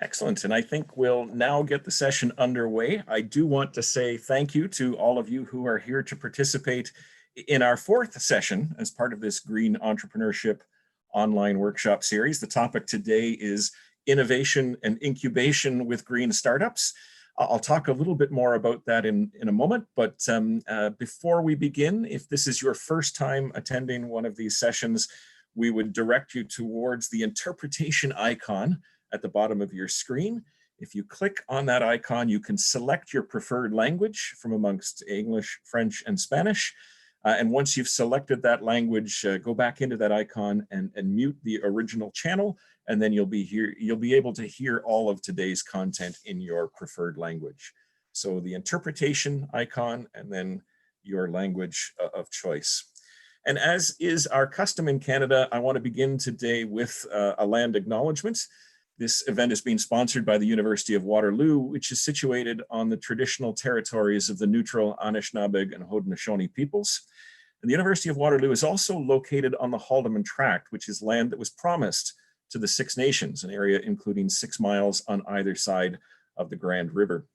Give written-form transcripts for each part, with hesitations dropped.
Excellent. And I think we'll now get the session underway. I do want to say thank you to all of you who are here to participate in our fourth session as part of this Green Entrepreneurship online workshop series. The topic today is innovation and incubation with green startups. I'll talk a little bit more about that in a moment, but before we begin, if this is your first time attending one of these sessions, we would direct you towards the interpretation icon at the bottom of your screen. If you click on that icon, you can select your preferred language from amongst English, French, and Spanish. And once you've selected that language, go back into that icon and mute the original channel, and then you'll be able to hear all of today's content in your preferred language. So the interpretation icon and then your language of choice. And as is our custom in Canada, I want to begin today with a land acknowledgement. This event is being sponsored by the University of Waterloo, which is situated on the traditional territories of the neutral Anishinaabeg and Haudenosaunee peoples. And the University of Waterloo is also located on the Haldimand Tract, which is land that was promised to the Six Nations, an area including 6 miles on either side of the Grand River.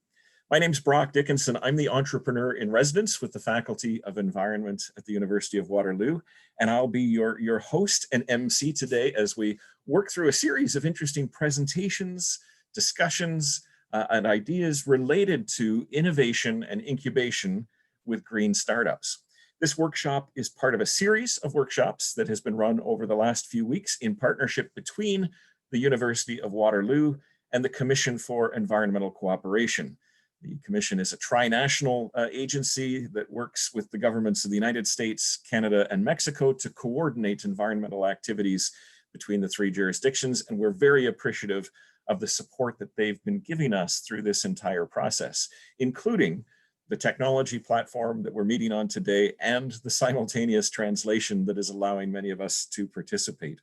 My name's Brock Dickinson. I'm the entrepreneur in residence with the Faculty of Environment at the University of Waterloo, and I'll be your host and MC today as we work through a series of interesting presentations, discussions, and ideas related to innovation and incubation with green startups. This workshop is part of a series of workshops that has been run over the last few weeks in partnership between the University of Waterloo and the Commission for Environmental Cooperation. The Commission is a tri-national agency that works with the governments of the United States, Canada, and Mexico to coordinate environmental activities between the 3 jurisdictions, and we're very appreciative of the support that they've been giving us through this entire process, including the technology platform that we're meeting on today and the simultaneous translation that is allowing many of us to participate.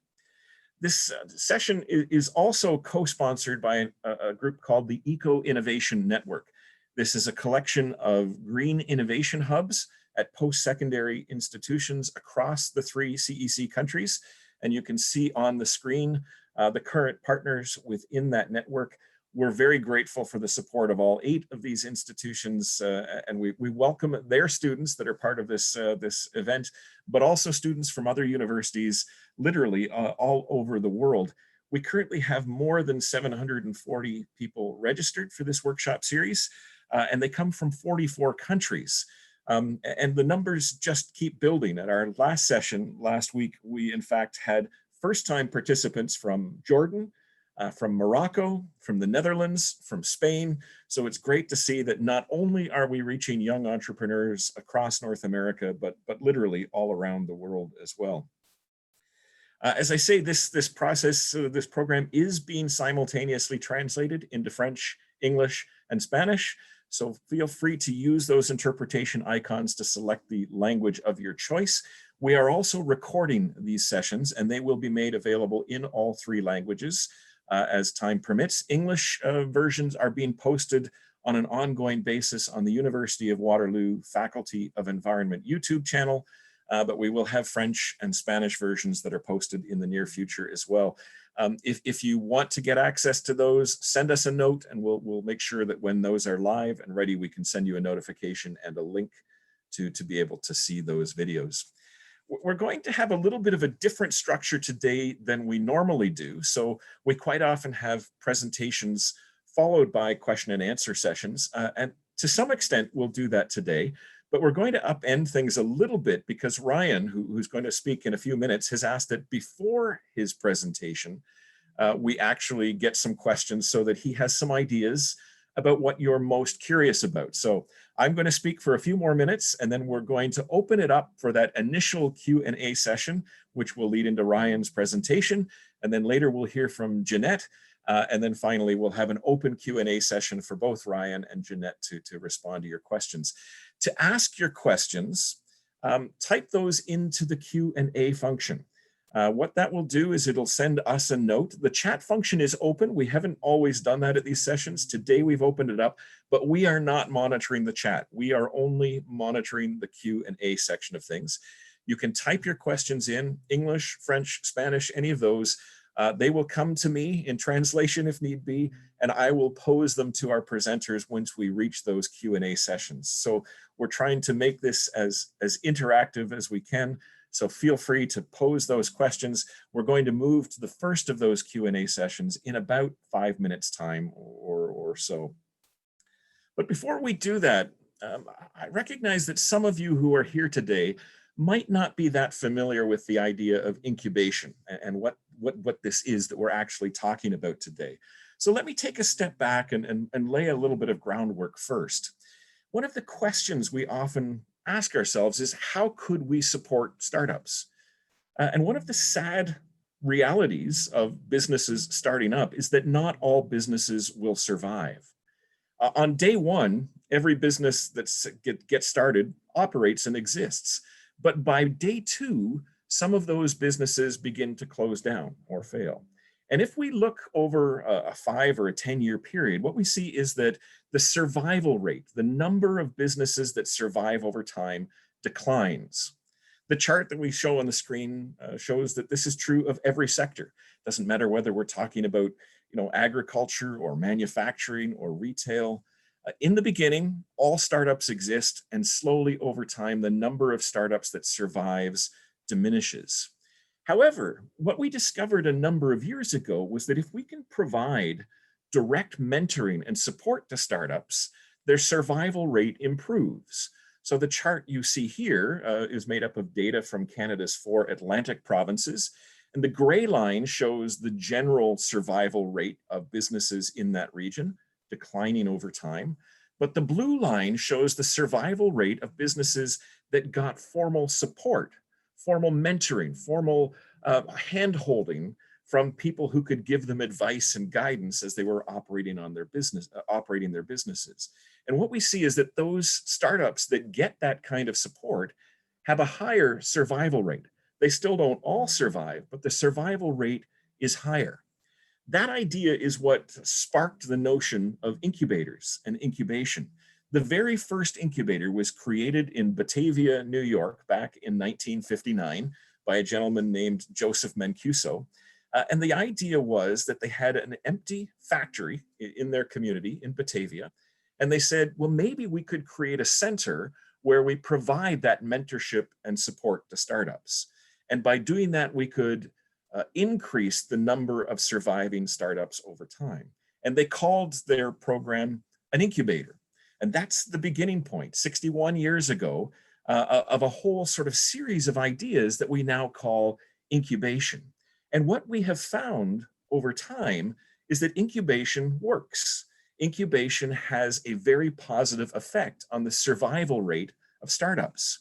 This session is also co-sponsored by a group called the EcoInnovation Network. This is a collection of green innovation hubs at post-secondary institutions across the 3 CEC countries. And you can see on the screen the current partners within that network. We're very grateful for the support of all 8 of these institutions, and we welcome their students that are part of this event, but also students from other universities, literally all over the world. We currently have more than 740 people registered for this workshop series, and they come from 44 countries. And the numbers just keep building. At our last session last week, we in fact had first-time participants from Jordan, from Morocco, from the Netherlands, from Spain. So it's great to see that not only are we reaching young entrepreneurs across North America, but literally all around the world as well. As I say, this program is being simultaneously translated into French, English, and Spanish. So feel free to use those interpretation icons to select the language of your choice. We are also recording these sessions, and they will be made available in all 3 languages as time permits. English versions are being posted on an ongoing basis on the University of Waterloo Faculty of Environment YouTube channel, but we will have French and Spanish versions that are posted in the near future as well. If you want to get access to those, send us a note and we'll make sure that when those are live and ready, we can send you a notification and a link to be able to see those videos. We're going to have a little bit of a different structure today than we normally do. So we quite often have presentations followed by question and answer sessions. And to some extent, we'll do that today. But we're going to upend things a little bit because Ryan, who's going to speak in a few minutes, has asked that before his presentation, we actually get some questions so that he has some ideas about what you're most curious about. So I'm going to speak for a few more minutes, and then we're going to open it up for that initial Q&A session, which will lead into Ryan's presentation. And then later we'll hear from Jeanette. And then finally, we'll have an open Q&A session for both Ryan and Jeanette to respond to your questions. To ask your questions, type those into the Q&A function. What that will do is it'll send us a note. The chat function is open. We haven't always done that at these sessions. Today we've opened it up, but we are not monitoring the chat. We are only monitoring the Q&A section of things. You can type your questions in English, French, Spanish, any of those. They will come to me in translation if need be, and I will pose them to our presenters once we reach those Q&A sessions. So we're trying to make this as interactive as we can. So feel free to pose those questions. We're going to move to the first of those Q&A sessions in about 5 minutes time or so. But before we do that, I recognize that some of you who are here today might not be that familiar with the idea of incubation and what this is that we're actually talking about today. So let me take a step back and lay a little bit of groundwork first. One of the questions we often ask ourselves is, how could we support startups? And one of the sad realities of businesses starting up is that not all businesses will survive. On day one, every business that gets started operates and exists. But by day two, some of those businesses begin to close down or fail. And if we look over a 5 or a 10-year period, what we see is that the survival rate, the number of businesses that survive over time, declines. The chart that we show on the screen shows that this is true of every sector. Doesn't matter whether we're talking about agriculture or manufacturing or retail. In the beginning, all startups exist, and slowly over time, the number of startups that survives diminishes. However, what we discovered a number of years ago was that if we can provide direct mentoring and support to startups, their survival rate improves. So the chart you see here is made up of data from Canada's 4 Atlantic provinces. And the gray line shows the general survival rate of businesses in that region, declining over time. But the blue line shows the survival rate of businesses that got formal support, formal mentoring, formal hand-holding from people who could give them advice and guidance as they were operating their businesses. And what we see is that those startups that get that kind of support have a higher survival rate. They still don't all survive, but the survival rate is higher. That idea is what sparked the notion of incubators and incubation. The very first incubator was created in Batavia, New York, back in 1959 by a gentleman named Joseph Mancuso. And the idea was that they had an empty factory in their community in Batavia. And they said, well, maybe we could create a center where we provide that mentorship and support to startups. And by doing that, we could increase the number of surviving startups over time. And they called their program an incubator. And that's the beginning point, 61 years ago, of a whole sort of series of ideas that we now call incubation. And what we have found over time is that incubation works. Incubation has a very positive effect on the survival rate of startups.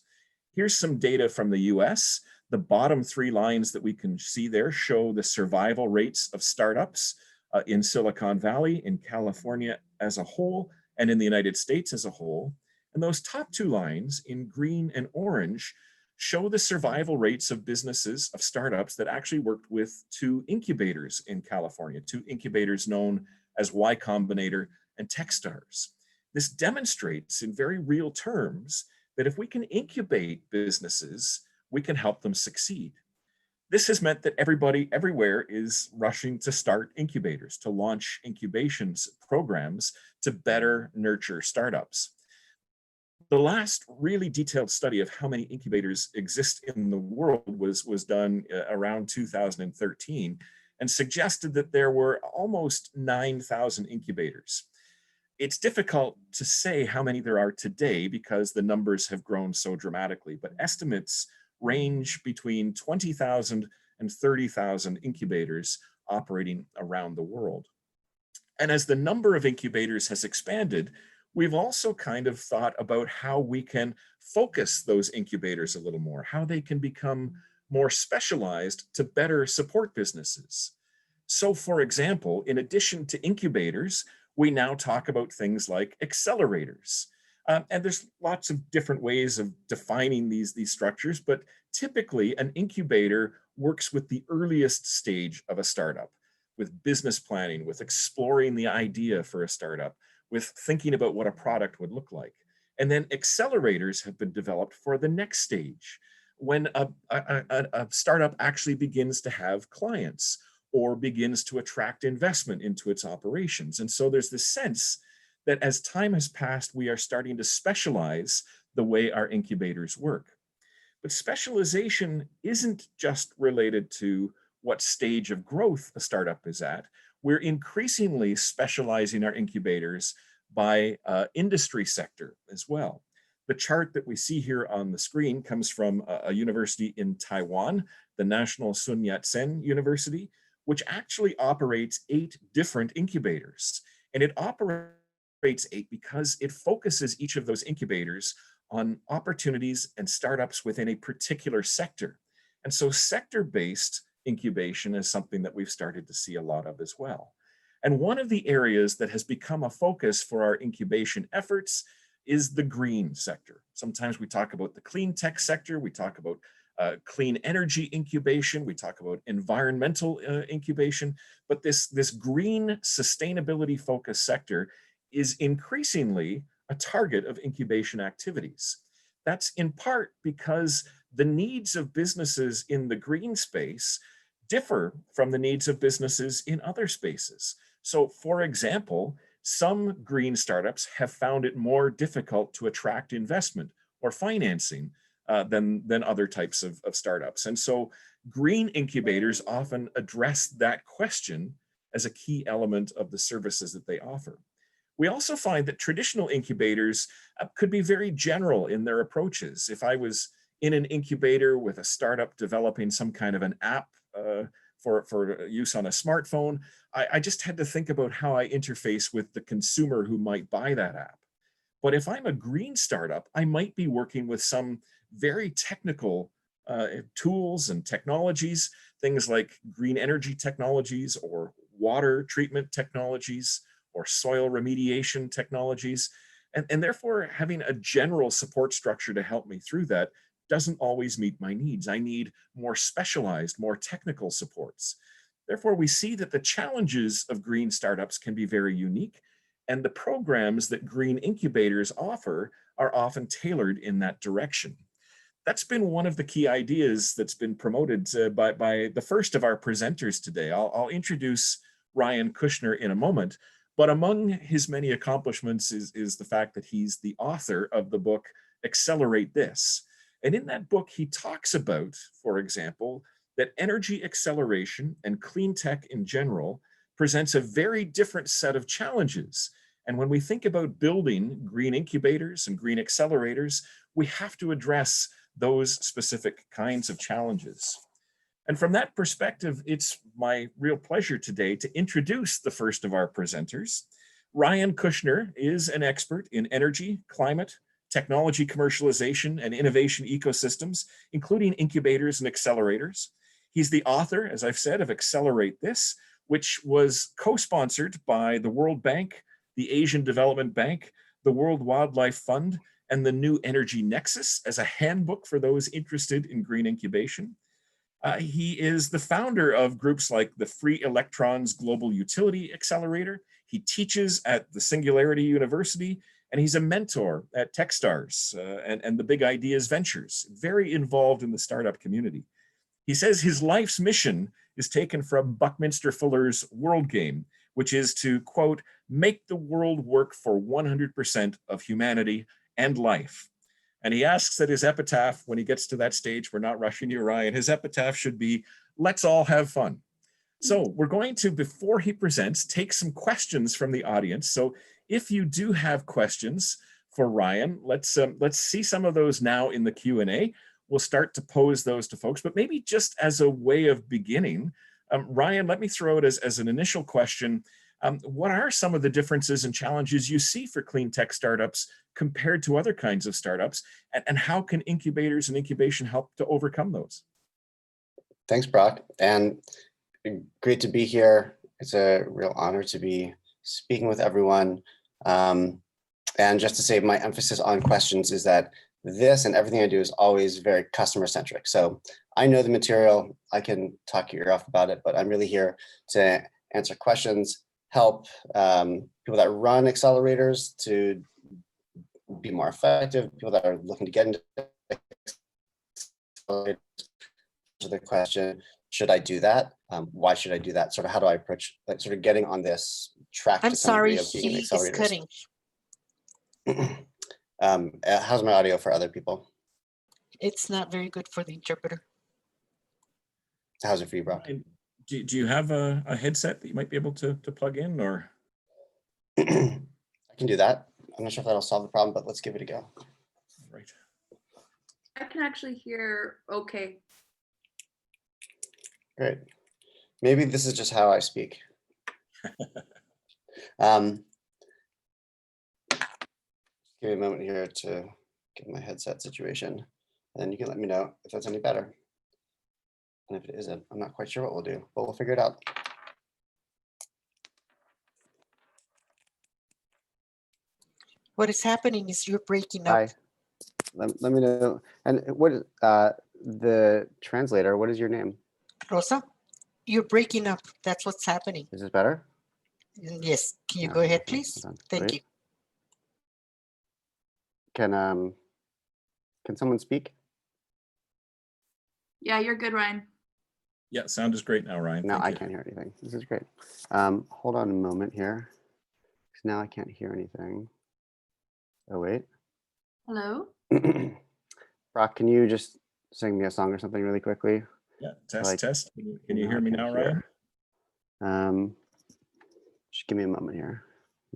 Here's some data from the US. The bottom 3 lines that we can see there show the survival rates of startups in Silicon Valley, in California as a whole, and in the United States as a whole. And those top 2 lines in green and orange show the survival rates of businesses, of startups that actually worked with 2 incubators in California, 2 incubators known as Y Combinator and Techstars. This demonstrates in very real terms that if we can incubate businesses, we can help them succeed. This has meant that everybody everywhere is rushing to start incubators, to launch incubation programs to better nurture startups. The last really detailed study of how many incubators exist in the world was done around 2013 and suggested that there were almost 9,000 incubators. It's difficult to say how many there are today because the numbers have grown so dramatically, but estimates range between 20,000 and 30,000 incubators operating around the world. And as the number of incubators has expanded, we've also kind of thought about how we can focus those incubators a little more, how they can become more specialized to better support businesses. So for example, in addition to incubators, we now talk about things like accelerators. And there's lots of different ways of defining these structures, but typically an incubator works with the earliest stage of a startup, with business planning, with exploring the idea for a startup, with thinking about what a product would look like. And then accelerators have been developed for the next stage, when a startup actually begins to have clients, or begins to attract investment into its operations. And so there's this sense that as time has passed, we are starting to specialize the way our incubators work. But specialization isn't just related to what stage of growth a startup is at. We're increasingly specializing our incubators by industry sector as well. The chart that we see here on the screen comes from a university in Taiwan, the National Sun Yat-sen University, which actually operates 8 different incubators. And it operates 8 because it focuses each of those incubators on opportunities and startups within a particular sector. And so sector-based incubation is something that we've started to see a lot of as well. And one of the areas that has become a focus for our incubation efforts is the green sector. Sometimes we talk about the clean tech sector, we talk about clean energy incubation, we talk about environmental incubation, but this green sustainability focused sector is increasingly a target of incubation activities. That's in part because the needs of businesses in the green space differ from the needs of businesses in other spaces. So for example, some green startups have found it more difficult to attract investment or financing than other types of startups. And so green incubators often address that question as a key element of the services that they offer. We also find that traditional incubators could be very general in their approaches. If I was in an incubator with a startup developing some kind of an app for use on a smartphone, I just had to think about how I interface with the consumer who might buy that app. But if I'm a green startup, I might be working with some very technical tools and technologies, things like green energy technologies or water treatment technologies or soil remediation technologies. And therefore, having a general support structure to help me through that doesn't always meet my needs. I need more specialized, more technical supports. Therefore, we see that the challenges of green startups can be very unique, and the programs that green incubators offer are often tailored in that direction. That's been one of the key ideas that's been promoted by the first of our presenters today. I'll introduce Ryan Kushner in a moment, but among his many accomplishments is the fact that he's the author of the book, Accelerate This. And in that book, he talks about, for example, that energy acceleration and clean tech in general presents a very different set of challenges. And when we think about building green incubators and green accelerators, we have to address those specific kinds of challenges. And from that perspective, it's my real pleasure today to introduce the first of our presenters. Ryan Kushner is an expert in energy, climate, technology commercialization, and innovation ecosystems, including incubators and accelerators. He's the author, as I've said, of Accelerate This, which was co-sponsored by the World Bank, the Asian Development Bank, the World Wildlife Fund, and the New Energy Nexus as a handbook for those interested in green incubation. He is the founder of groups like the Free Electrons Global Utility Accelerator. He teaches at the Singularity University, and he's a mentor at Techstars and the Big Ideas Ventures, very involved in the startup community. He says his life's mission is taken from Buckminster Fuller's World Game, which is to, quote, make the world work for 100% of humanity and life. And he asks that his epitaph, when he gets to that stage, we're not rushing you, Ryan, his epitaph should be, let's all have fun. So we're going to, before he presents, take some questions from the audience. So if you do have questions for Ryan, let's see some of those now in the Q&A. We'll start to pose those to folks, but maybe just as a way of beginning, Ryan, let me throw it as an initial question. What are some of the differences and challenges you see for clean tech startups compared to other kinds of startups? And how can incubators and incubation help to overcome those? Thanks, Brock. And great to be here. It's a real honor to be speaking with everyone. And just to say, my emphasis on questions is that this and everything I do is always very customer centric. So I know the material, I can talk your ear off about it, but I'm really here to answer questions, help people that run accelerators to be more effective, people that are looking to get into accelerators, the question, should I do that? Why should I do that? Sort of how do I approach, like sort of getting on this track I'm to some degree sorry, of being an he is accelerator. cutting. How's my audio for other people? It's not very good for the interpreter. How's it for you, Brock? Do you have a headset that you might be able to plug in, or? I can do that. I'm not sure if that'll solve the problem, but let's give it a go. Right. I can actually hear okay. Great. Maybe this is just how I speak. Give me a moment here to get my headset situation, and then you can let me know if that's any better. And if it isn't, I'm not quite sure what we'll do, but we'll figure it out. What is happening is you're breaking up. Hi. Let me know. And what the translator, what is your name? Rosa, you're breaking up. That's what's happening. Is this better? Yes. Can you No, go ahead, okay, please? hold on. Thank Wait. you. Can someone speak? Yeah, you're good, Ryan. Yeah, sound is great now, Ryan. No, Thank I you. can't hear anything. This is great. Hold on a moment here, because now I can't hear anything. Oh, wait. Hello? Brock, can you just sing me a song or something really quickly? Yeah, test, Like, test. Can you hear me can't now, Ryan? hear. Just give me a moment here.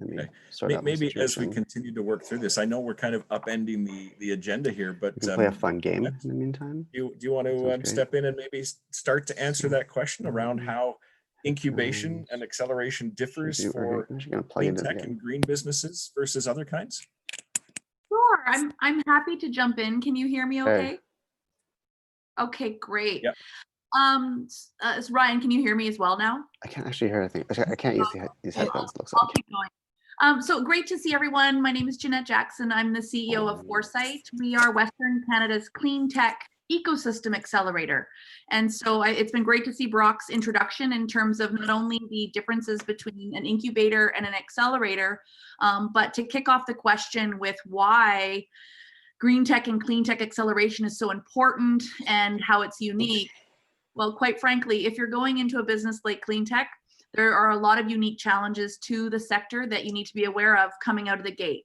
Let me Okay. sort out my Maybe as we situation. continue to work through this, I know we're kind of upending the agenda here, but We can play a fun game in the meantime. do you want Sounds to great. step in and maybe start to answer that question around how incubation and acceleration differs for I'm actually going to plug clean into the tech game. and green businesses versus other kinds? Sure, I'm happy to jump in. Can you hear me Hey. okay? Okay, great. Yep. Ryan, can you hear me as well now? I can't actually hear anything. I can't use these headphones, it looks I'll like. keep going. So great to see everyone. My name is Jeanette Jackson. I'm the CEO of Foresight. We are Western Canada's clean tech ecosystem accelerator. And so it's been great to see Brock's introduction in terms of not only the differences between an incubator and an accelerator, but to kick off the question with why green tech and clean tech acceleration is so important and how it's unique. Well, quite frankly, if you're going into a business like clean tech, there are a lot of unique challenges to the sector that you need to be aware of coming out of the gate.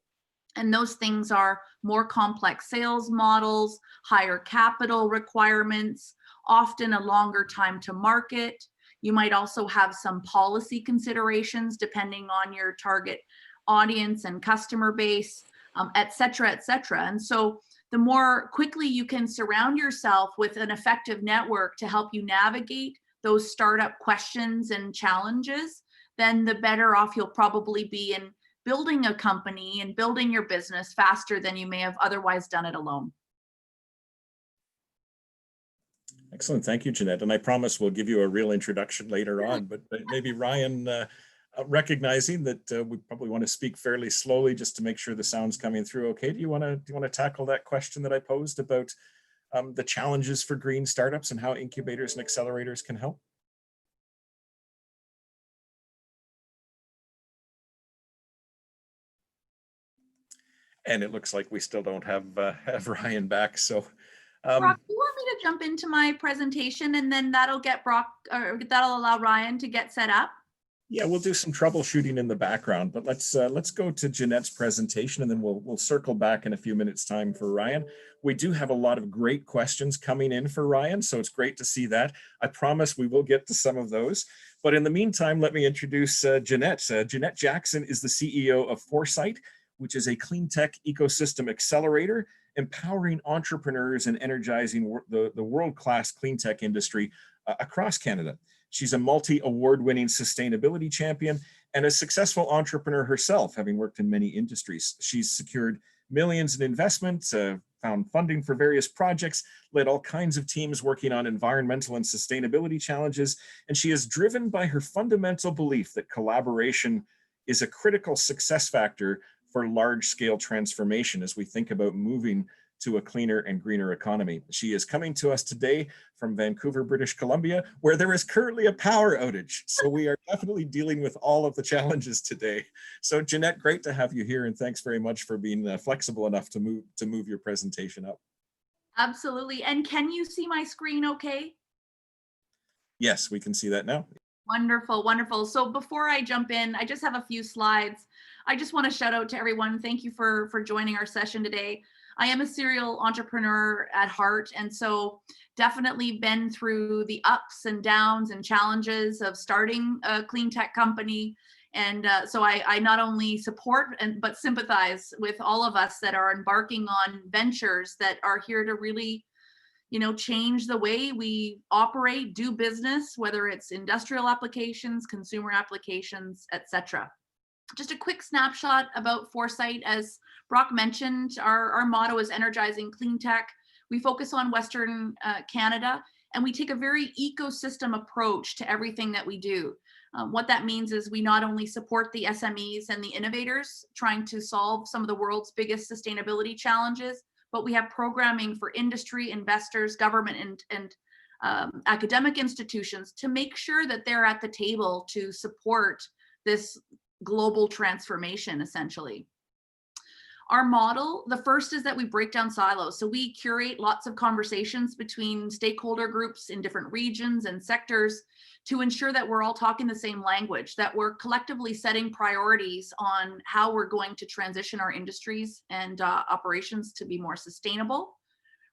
And those things are more complex sales models, higher capital requirements, often a longer time to market. You might also have some policy considerations depending on your target audience and customer base, et cetera, et cetera. And so the more quickly you can surround yourself with an effective network to help you navigate those startup questions and challenges, then the better off you'll probably be in building a company and building your business faster than you may have otherwise done it alone. Excellent. Thank you, Jeanette. And I promise we'll give you a real introduction later on, but maybe Ryan, recognizing that we probably want to speak fairly slowly just to make sure the sound's coming through okay. Do you want to tackle that question that I posed about the challenges for green startups and how incubators and accelerators can help? And it looks like we still don't have Ryan back. So, Brock, do you want me to jump into my presentation and then that'll get Brock, or that'll allow Ryan to get set up? yeah, we'll do some troubleshooting in the background, but let's go to Jeanette's presentation and then we'll circle back in a few minutes time for Ryan. We do have a lot of great questions coming in for Ryan, so it's great to see that. I promise we will get to some of those. But in the meantime, let me introduce Jeanette. Jeanette Jackson is the CEO of Foresight, which is a clean tech ecosystem accelerator, empowering entrepreneurs and energizing the world-class clean tech industry across Canada. She's a multi-award-winning sustainability champion and a successful entrepreneur herself, having worked in many industries. She's secured millions in investments, found funding for various projects, led all kinds of teams working on environmental and sustainability challenges, and she is driven by her fundamental belief that collaboration is a critical success factor for large-scale transformation as we think about moving to a cleaner and greener economy. She is coming to us today from Vancouver, British Columbia, where there is currently a power outage. So we are definitely dealing with all of the challenges today. So Jeanette, great to have you here, and thanks very much for being flexible enough to move your presentation up. Absolutely. And can you see my screen okay? Yes, we can see that now. Wonderful, wonderful. So before I jump in, I just have a few slides. I just want to shout out to everyone. Thank you for joining our session today. I am a serial entrepreneur at heart, and so definitely been through the ups and downs and challenges of starting a clean tech company. And so I not only support but sympathize with all of us that are embarking on ventures that are here to really, change the way we operate, do business, whether it's industrial applications, consumer applications, etc. Just a quick snapshot about Foresight. As Brock mentioned, our motto is energizing clean tech. We focus on Western Canada, and we take a very ecosystem approach to everything that we do. What that means is we not only support the SMEs and the innovators trying to solve some of the world's biggest sustainability challenges, but we have programming for industry, investors, government, and academic institutions to make sure that they're at the table to support this global transformation, essentially. Our model, the first is that we break down silos. So we curate lots of conversations between stakeholder groups in different regions and sectors to ensure that we're all talking the same language, that we're collectively setting priorities on how we're going to transition our industries and operations to be more sustainable.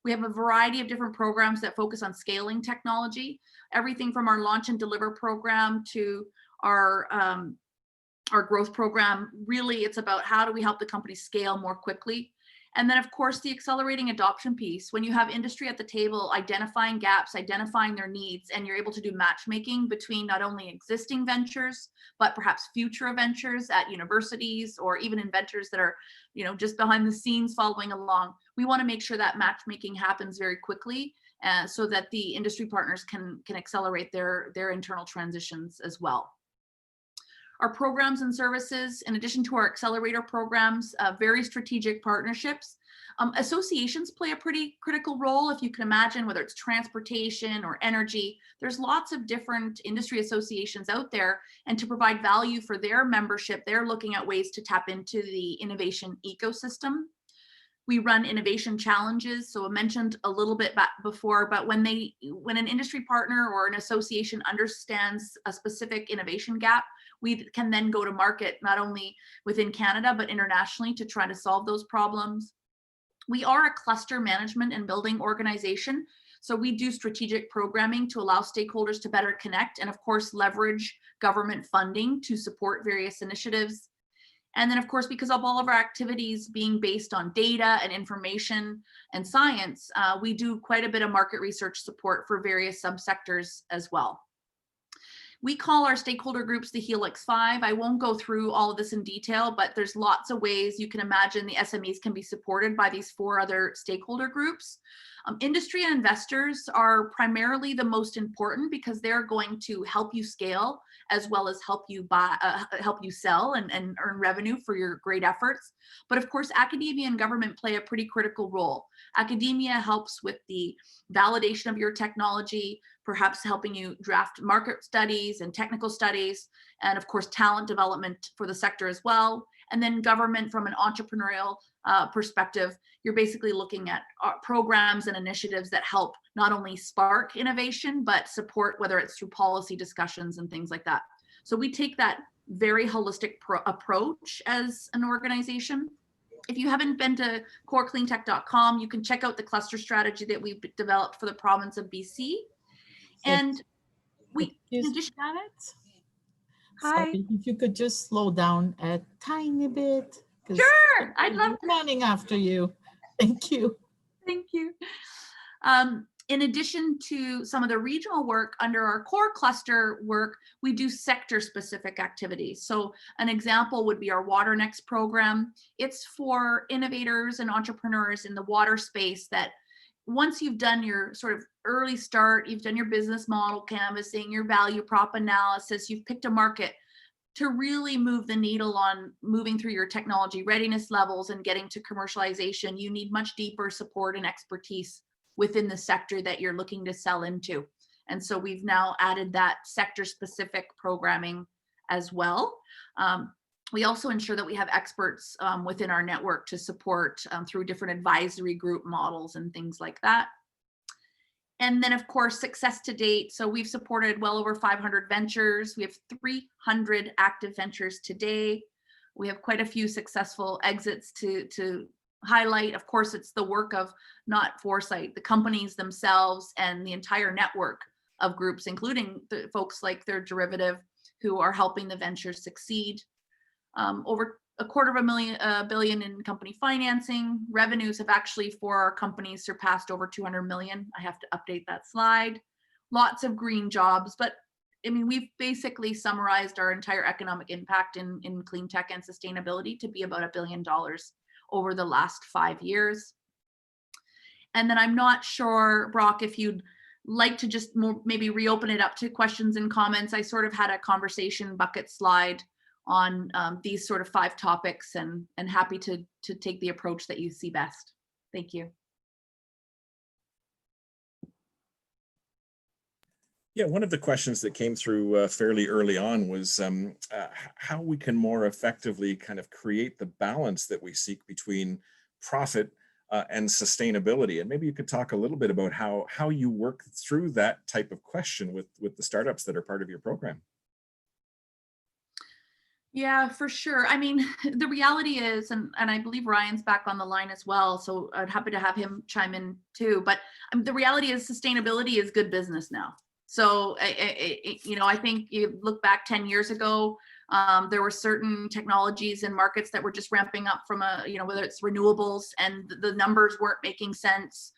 We have a variety of different programs that focus on scaling technology, everything from our launch and deliver program to our growth program. Really, it's about how do we help the company scale more quickly. And then, of course, the accelerating adoption piece. When you have industry at the table, identifying gaps, identifying their needs, and you're able to do matchmaking between not only existing ventures, but perhaps future ventures at universities or even inventors that are, just behind the scenes following along. We want to make sure that matchmaking happens very quickly so that the industry partners can accelerate their internal transitions as well. Our programs and services, in addition to our accelerator programs, very strategic partnerships. Associations play a pretty critical role, if you can imagine, whether it's transportation or energy. There's lots of different industry associations out there, and to provide value for their membership, they're looking at ways to tap into the innovation ecosystem. We run innovation challenges. So I mentioned a little bit back before, but when an industry partner or an association understands a specific innovation gap, we can then go to market not only within Canada, but internationally to try to solve those problems. We are a cluster management and building organization. So we do strategic programming to allow stakeholders to better connect and, of course, leverage government funding to support various initiatives. And then, of course, because of all of our activities being based on data and information and science, we do quite a bit of market research support for various subsectors as well. We call our stakeholder groups the Helix 5. I won't go through all of this in detail, but there's lots of ways you can imagine the SMEs can be supported by these 4 other stakeholder groups. Industry and investors are primarily the most important because they're going to help you scale as well as help you sell and earn revenue for your great efforts. But of course, academia and government play a pretty critical role. Academia helps with the validation of your technology, perhaps helping you draft market studies and technical studies, and of course, talent development for the sector as well. And then government, from an entrepreneurial perspective, you're basically looking at programs and initiatives that help not only spark innovation, but support, whether it's through policy discussions and things like that. So we take that very holistic approach as an organization. If you haven't been to corecleantech.com, you can check out the cluster strategy that we've developed for the province of BC. And we, in addition, Hi. Sorry, if you could just slow down a tiny bit. Sure, I'd love to. Running after you. Thank you. Thank you. In addition to some of the regional work under our core cluster work, we do sector-specific activities. So an example would be our Water Next program. It's for innovators and entrepreneurs in the water space that once you've done your sort of early start, you've done your business model canvassing, your value prop analysis, you've picked a market, to really move the needle on moving through your technology readiness levels and getting to commercialization, you need much deeper support and expertise within the sector that you're looking to sell into. And so we've now added that sector-specific programming as well. We also ensure that we have experts within our network to support through different advisory group models and things like that. And then, of course, success to date. So we've supported well over 500 ventures. We have 300 active ventures today. We have quite a few successful exits to highlight. Of course, it's the work of not Foresight, the companies themselves and the entire network of groups, including the folks like their derivative who are helping the ventures succeed. Over $250 million in company financing. Revenues have actually for our companies surpassed over 200 million. I have to update that slide. Lots of green jobs, but I mean, we've basically summarized our entire economic impact in clean tech and sustainability to be about $1 billion over the last 5 years. And then I'm not sure, Brock, if you'd like to just maybe reopen it up to questions and comments. I sort of had a conversation bucket slide on these sort of 5 topics, and happy to take the approach that you see best. Thank you. Yeah, one of the questions that came through fairly early on was how we can more effectively kind of create the balance that we seek between profit and sustainability. And maybe you could talk a little bit about how you work through that type of question with the startups that are part of your program. Yeah, for sure. I mean, the reality is, and I believe Ryan's back on the line as well, so I'd happy to have him chime in too. But the reality is sustainability is good business now. So, I think you look back 10 years ago, there were certain technologies and markets that were just ramping up from whether it's renewables, and the numbers weren't making sense.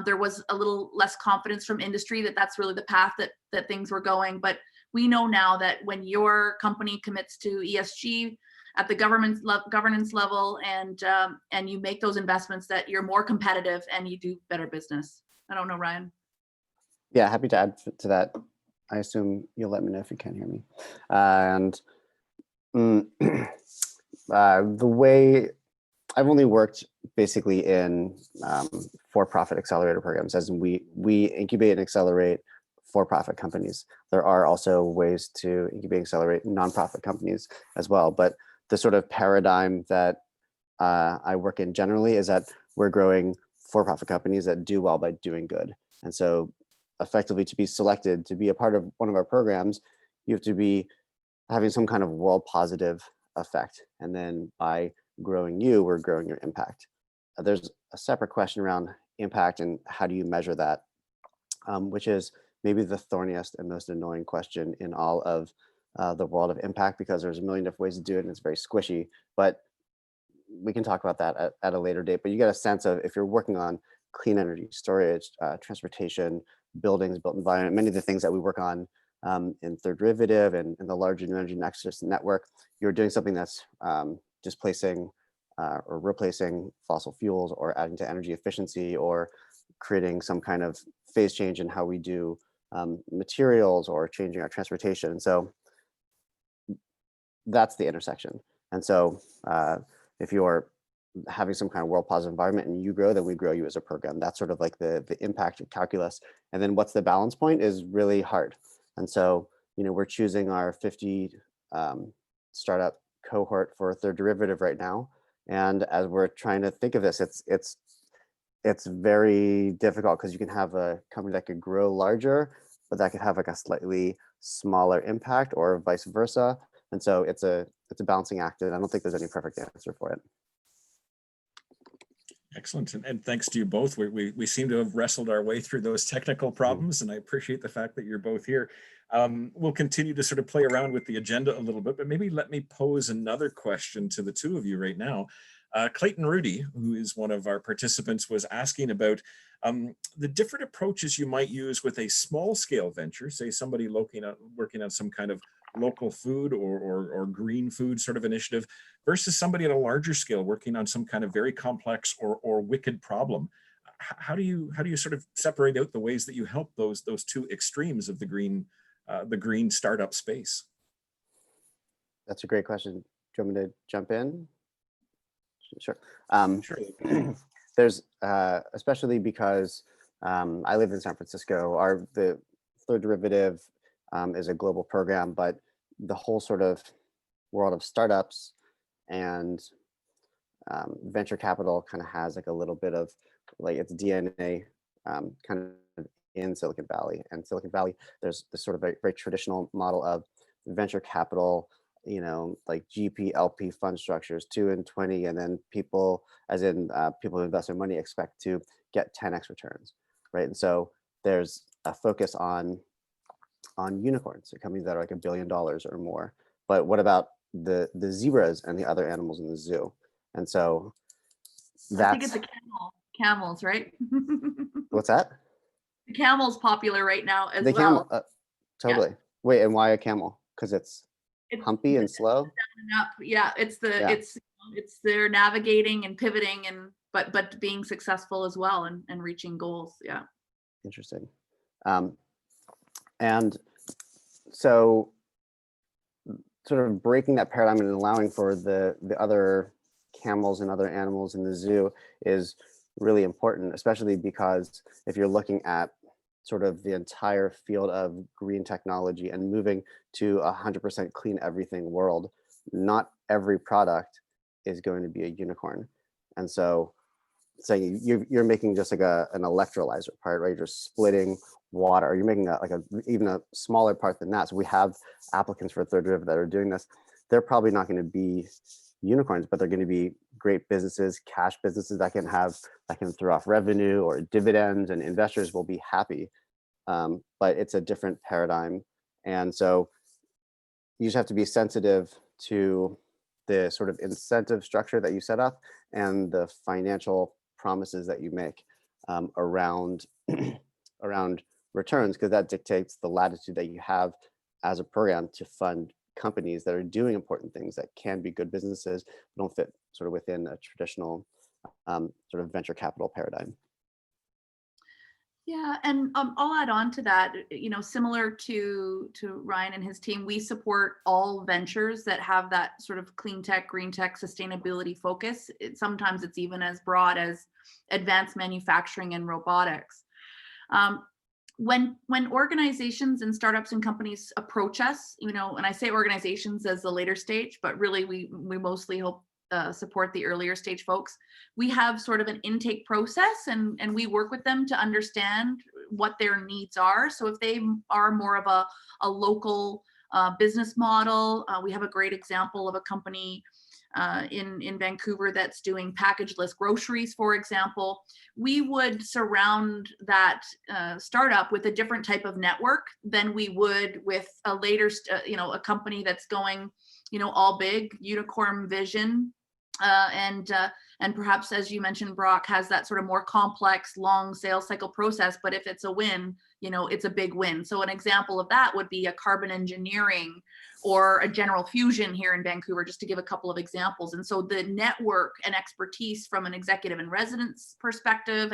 There was a little less confidence from industry that that's really the path that things were going. But we know now that when your company commits to ESG at the governance level and you make those investments, that you're more competitive and you do better business. I don't know, Ryan. Yeah, happy to add to that. I assume you'll let me know if you can't hear me. And the way I've only worked basically in for-profit accelerator programs, as in we incubate and accelerate for-profit companies. There are also ways to incubate and accelerate nonprofit companies as well. But the sort of paradigm that I work in generally is that we're growing for-profit companies that do well by doing good. And so effectively, to be selected to be a part of one of our programs, you have to be having some kind of world positive effect. And then by growing you, we're growing your impact. There's a separate question around impact and how do you measure that, which is maybe the thorniest and most annoying question in all of the world of impact, because there's a million different ways to do it and it's very squishy. But we can talk about that at a later date. But you get a sense of, if you're working on clean energy storage, transportation, buildings, built environment, many of the things that we work on in Third Derivative and in the larger New Energy Nexus network, you're doing something that's displacing or replacing fossil fuels, or adding to energy efficiency, or creating some kind of phase change in how we do materials, or changing our transportation. And so that's the intersection. And so if you're having some kind of world positive environment and you grow, then we grow you as a program. That's sort of like the impact of calculus. And then what's the balance point is really hard. And so, we're choosing our 50 startup cohort for Third Derivative right now. And as we're trying to think of this, it's very difficult, because you can have a company that could grow larger, but that could have like a slightly smaller impact, or vice versa. And so it's a balancing act, and I don't think there's any perfect answer for it. Excellent, and thanks to you both. We seem to have wrestled our way through those technical problems, and I appreciate the fact that you're both here. We'll continue to sort of play around with the agenda a little bit, but maybe let me pose another question to the two of you right now. Clayton Rudy, who is one of our participants, was asking about the different approaches you might use with a small scale venture, say somebody working on some kind of local food or green food sort of initiative, versus somebody at a larger scale working on some kind of very complex or wicked problem. How do you sort of separate out the ways that you help those two extremes of the green startup space? That's a great question. Do you want me to jump in? Sure. Sure. There's especially because I live in San Francisco. The Third Derivative is a global program, but the whole sort of world of startups and venture capital kind of has like a little bit of like its DNA kind of in Silicon Valley. And Silicon Valley, there's this sort of very, very traditional model of venture capital, you know, like GP, LP fund structures, 2 and 20, and then people, as in people who invest their money, expect to get 10x returns, right? And so there's a focus on unicorns, so companies that are like $1 billion or more. But what about the zebras and the other animals in the zoo? And so I think that's it's camels, right? what's that? The camel's popular right now as The well. camel, totally. Wait, and why a camel? Because it's humpy and slow. Up. Yeah, it's they're navigating and pivoting and but being successful as well and reaching goals. Yeah. Interesting. And so sort of breaking that paradigm and allowing for the other camels and other animals in the zoo is really important, especially because if you're looking at sort of the entire field of green technology and moving to 100% clean everything world, not every product is going to be a unicorn. And so saying you're making just like an electrolyzer part, right? You're splitting water, or you're making even a smaller part than that. So we have applicants for a third derivative that are doing this. They're probably not going to be unicorns, but they're going to be great businesses, cash businesses that can throw off revenue or dividends, and investors will be happy. But it's a different paradigm. And so you just have to be sensitive to the sort of incentive structure that you set up and the financial promises that you make around returns, because that dictates the latitude that you have as a program to fund companies that are doing important things that can be good businesses, but don't fit sort of within a traditional sort of venture capital paradigm. Yeah, and I'll add on to that, you know, similar to Ryan and his team, we support all ventures that have that sort of clean tech, green tech, sustainability focus. Sometimes it's even as broad as advanced manufacturing and robotics. When organizations and startups and companies approach us, you know, and I say organizations as the later stage, but really we mostly hope support the earlier stage folks. We have sort of an intake process and we work with them to understand what their needs are. So if they are more of a local business model, we have a great example of a company in Vancouver that's doing packageless groceries, for example. We would surround that startup with a different type of network than we would with a later, a company that's going, all big, unicorn vision. And perhaps, as you mentioned, Brock, has that sort of more complex, long sales cycle process. But if it's a win, it's a big win. So an example of that would be a carbon engineering or a General Fusion here in Vancouver, just to give a couple of examples. And so the network and expertise from an executive in residence perspective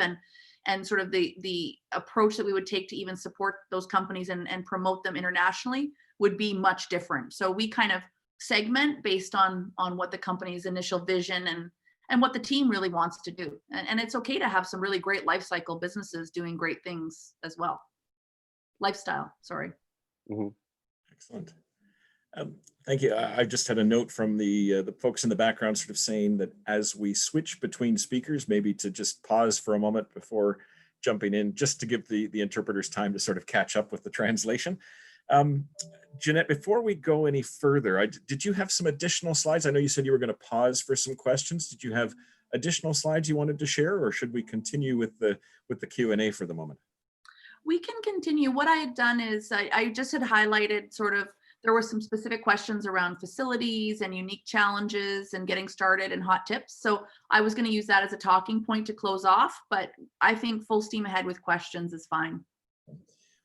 and sort of the approach that we would take to even support those companies and promote them internationally would be much different. So we kind of segment based on what the company's initial vision and what the team really wants to do. And it's okay to have some really great life cycle businesses doing great things as well. Lifestyle, sorry. Mm-hmm. Excellent. Thank you. I just had a note from the folks in the background sort of saying that as we switch between speakers, maybe to just pause for a moment before jumping in, just to give the interpreters time to sort of catch up with the translation. Jeanette, before we go any further, did you have some additional slides? I know you said you were going to pause for some questions. Did you have additional slides you wanted to share, or should we continue with the Q&A for the moment? We can continue. What I had done is I just had highlighted sort of, there were some specific questions around facilities and unique challenges and getting started and hot tips. So I was going to use that as a talking point to close off, but I think full steam ahead with questions is fine.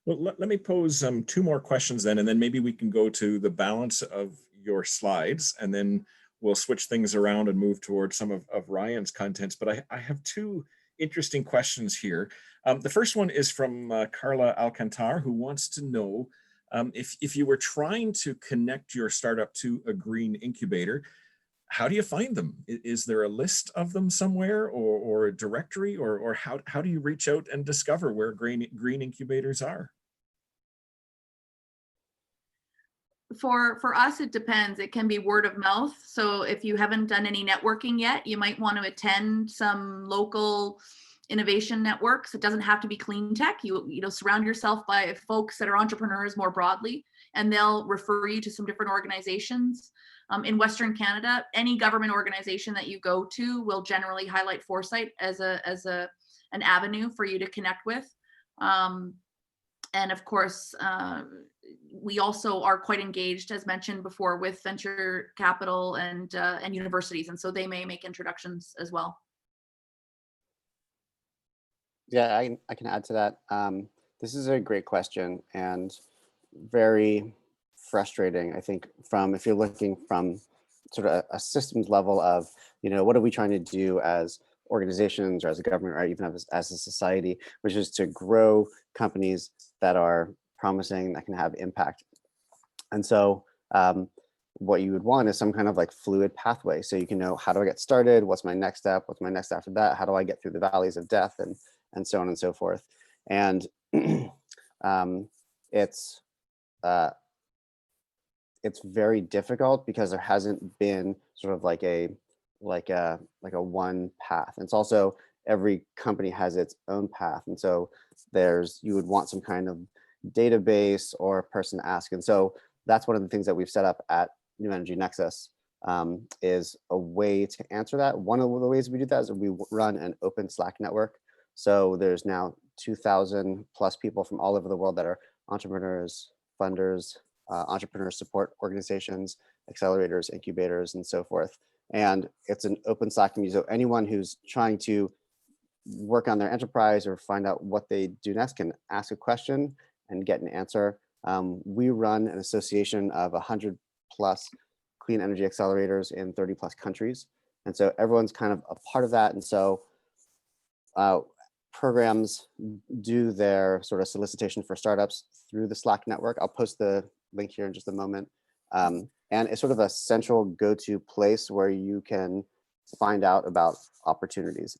Well, let me pose 2 more questions then, and then maybe we can go to the balance of your slides, and then we'll switch things around and move towards some of Ryan's contents. But I have 2 interesting questions here. The first one is from Carla Alcantar, who wants to know if you were trying to connect your startup to a green incubator, how do you find them? Is there a list of them somewhere, or a directory, or how do you reach out and discover where green incubators are? For us, it depends. It can be word of mouth. So if you haven't done any networking yet, you might want to attend some local Innovation Network. So it doesn't have to be Cleantech. You know, surround yourself by folks that are entrepreneurs more broadly, and they'll refer you to some different organizations. In Western Canada, any government organization that you go to will generally highlight Foresight as an avenue for you to connect with. And of course, we also are quite engaged, as mentioned before, with venture capital and universities, and so they may make introductions as well. Yeah, I can add to that. This is a great question and very frustrating, I think, from if you're looking from sort of a systems level of, you know, what are we trying to do as organizations or as a government or even as a society, which is to grow companies that are promising, that can have impact. And so what you would want is some kind of like fluid pathway. So you can know, how do I get started? What's my next step? What's my next after that? How do I get through the valleys of death and so on and so forth. And it's very difficult because there hasn't been sort of like a one path. And it's also, every company has its own path. And so you would want some kind of database or person to ask. And so that's one of the things that we've set up at New Energy Nexus, is a way to answer that. One of the ways we do that is we run an open Slack network. So there's now 2,000 plus people from all over the world that are entrepreneurs, funders, entrepreneur support organizations, accelerators, incubators, and so forth. And it's an open Slack community. So anyone who's trying to work on their enterprise or find out what they do next can ask a question and get an answer. We run an association of 100 plus clean energy accelerators in 30 plus countries. And so everyone's kind of a part of that. And so programs do their sort of solicitation for startups through the Slack network. I'll post the link here in just a moment. And it's sort of a central go-to place where you can find out about opportunities.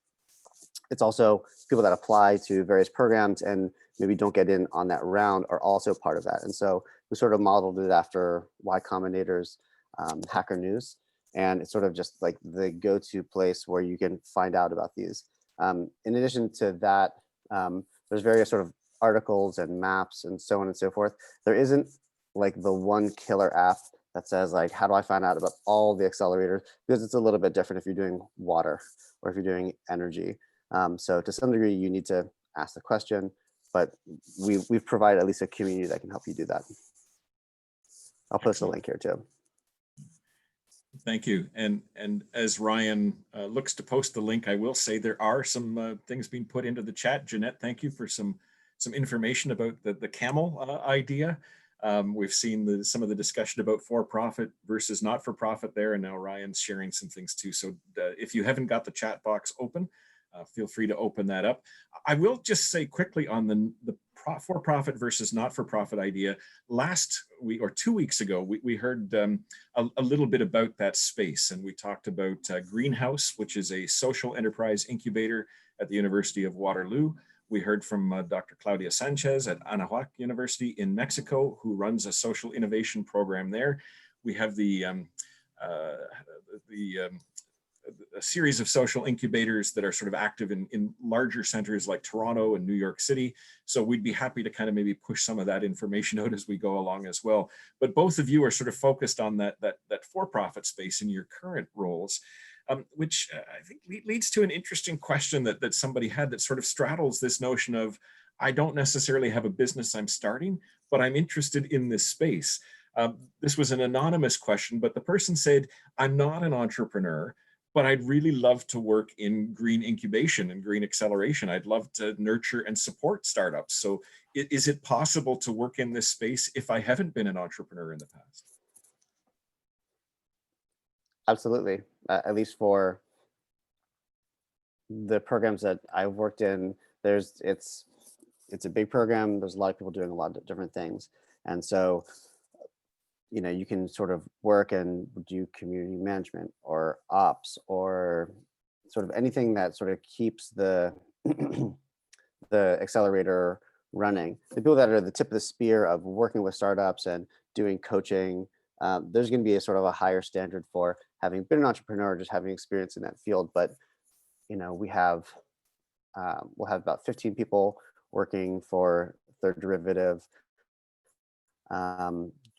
It's also people that apply to various programs and maybe don't get in on that round are also part of that. And so we sort of modeled it after Y Combinator's Hacker News. And it's sort of just like the go-to place where you can find out about these. In addition to that, there's various sort of articles and maps and so on and so forth. There isn't like the one killer app that says like, how do I find out about all the accelerators? Because it's a little bit different if you're doing water or if you're doing energy. So to some degree, you need to ask the question, but we've provided at least a community that can help you do that. I'll post a link here too. Thank you. And as Ryan looks to post the link, I will say there are some things being put into the chat. Jeanette, thank you for some information about the camel idea. We've seen some of the discussion about for-profit versus not-for-profit there, and now Ryan's sharing some things too. So if you haven't got the chat box open, feel free to open that up. I will just say quickly on the for-profit versus not-for-profit idea. Last week or 2 weeks ago, we heard a little bit about that space, and we talked about Greenhouse, which is a social enterprise incubator at the University of Waterloo. We heard from Dr. Claudia Sanchez at Anahuac University in Mexico, who runs a social innovation program there. We have a series of social incubators that are sort of active in larger centers like Toronto and New York City. So we'd be happy to kind of maybe push some of that information out as we go along as well. But both of you are sort of focused on that for-profit space in your current roles, which I think leads to an interesting question that somebody had that sort of straddles this notion of, I don't necessarily have a business I'm starting, but I'm interested in this space. This was an anonymous question, but the person said, I'm not an entrepreneur, but I'd really love to work in green incubation and green acceleration. I'd love to nurture and support startups. So is it possible to work in this space if I haven't been an entrepreneur in the past? Absolutely. At least for the programs that I've worked in, it's a big program. There's a lot of people doing a lot of different things. And so, you know, you can sort of work and do community management or ops or sort of anything that sort of keeps the the accelerator running. The people that are the tip of the spear of working with startups and doing coaching, there's going to be a sort of a higher standard for having been an entrepreneur, just having experience in that field. But, you know, we have we'll have about 15 people working for Third Derivative.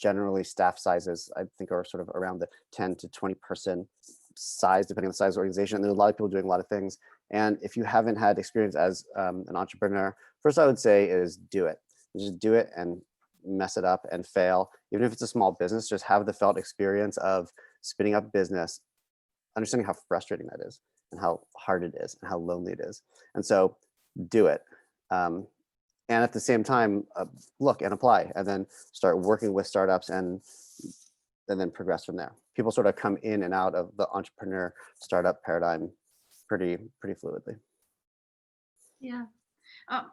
Generally, staff sizes, I think, are sort of around the 10 to 20 person size, depending on the size of the organization. And there's a lot of people doing a lot of things. And if you haven't had experience as an entrepreneur, first I would say is do it. Just do it and mess it up and fail. Even if it's a small business, just have the felt experience of spinning up business, understanding how frustrating that is and how hard it is and how lonely it is. And so do it. And at the same time, look and apply, and then start working with startups and then progress from there. People sort of come in and out of the entrepreneur startup paradigm pretty fluidly. Yeah.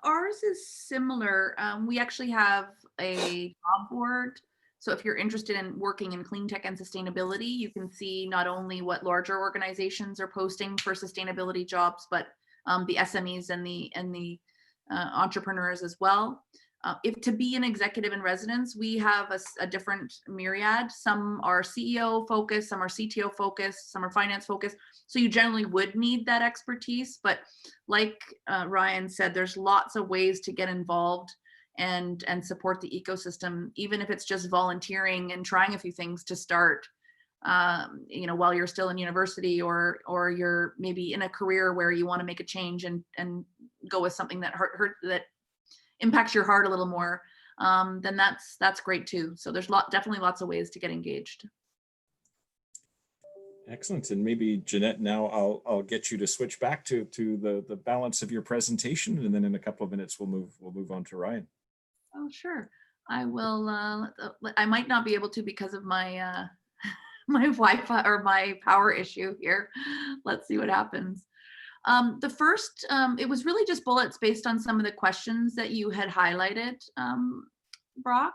Ours is similar. We actually have a job board. So if you're interested in working in clean tech and sustainability, you can see not only what larger organizations are posting for sustainability jobs, but the SMEs and the entrepreneurs as well. If to be an executive in residence, we have a different myriad. Some are CEO focused, some are CTO focused, some are finance focused. So you generally would need that expertise. But like Ryan said, there's lots of ways to get involved and support the ecosystem, even if it's just volunteering and trying a few things to start. While you're still in university, or you're maybe in a career where you want to make a change and go with something that that impacts your heart a little more, then that's great too. So there's definitely lots of ways to get engaged. Excellent. And maybe Jeanette, now I'll get you to switch back to the balance of your presentation, and then in a couple of minutes we'll move on to Ryan. Oh, sure. I will. I might not be able to because of my my Wi-Fi or my power issue here. Let's see what happens. The first, it was really just bullets based on some of the questions that you had highlighted, Brock,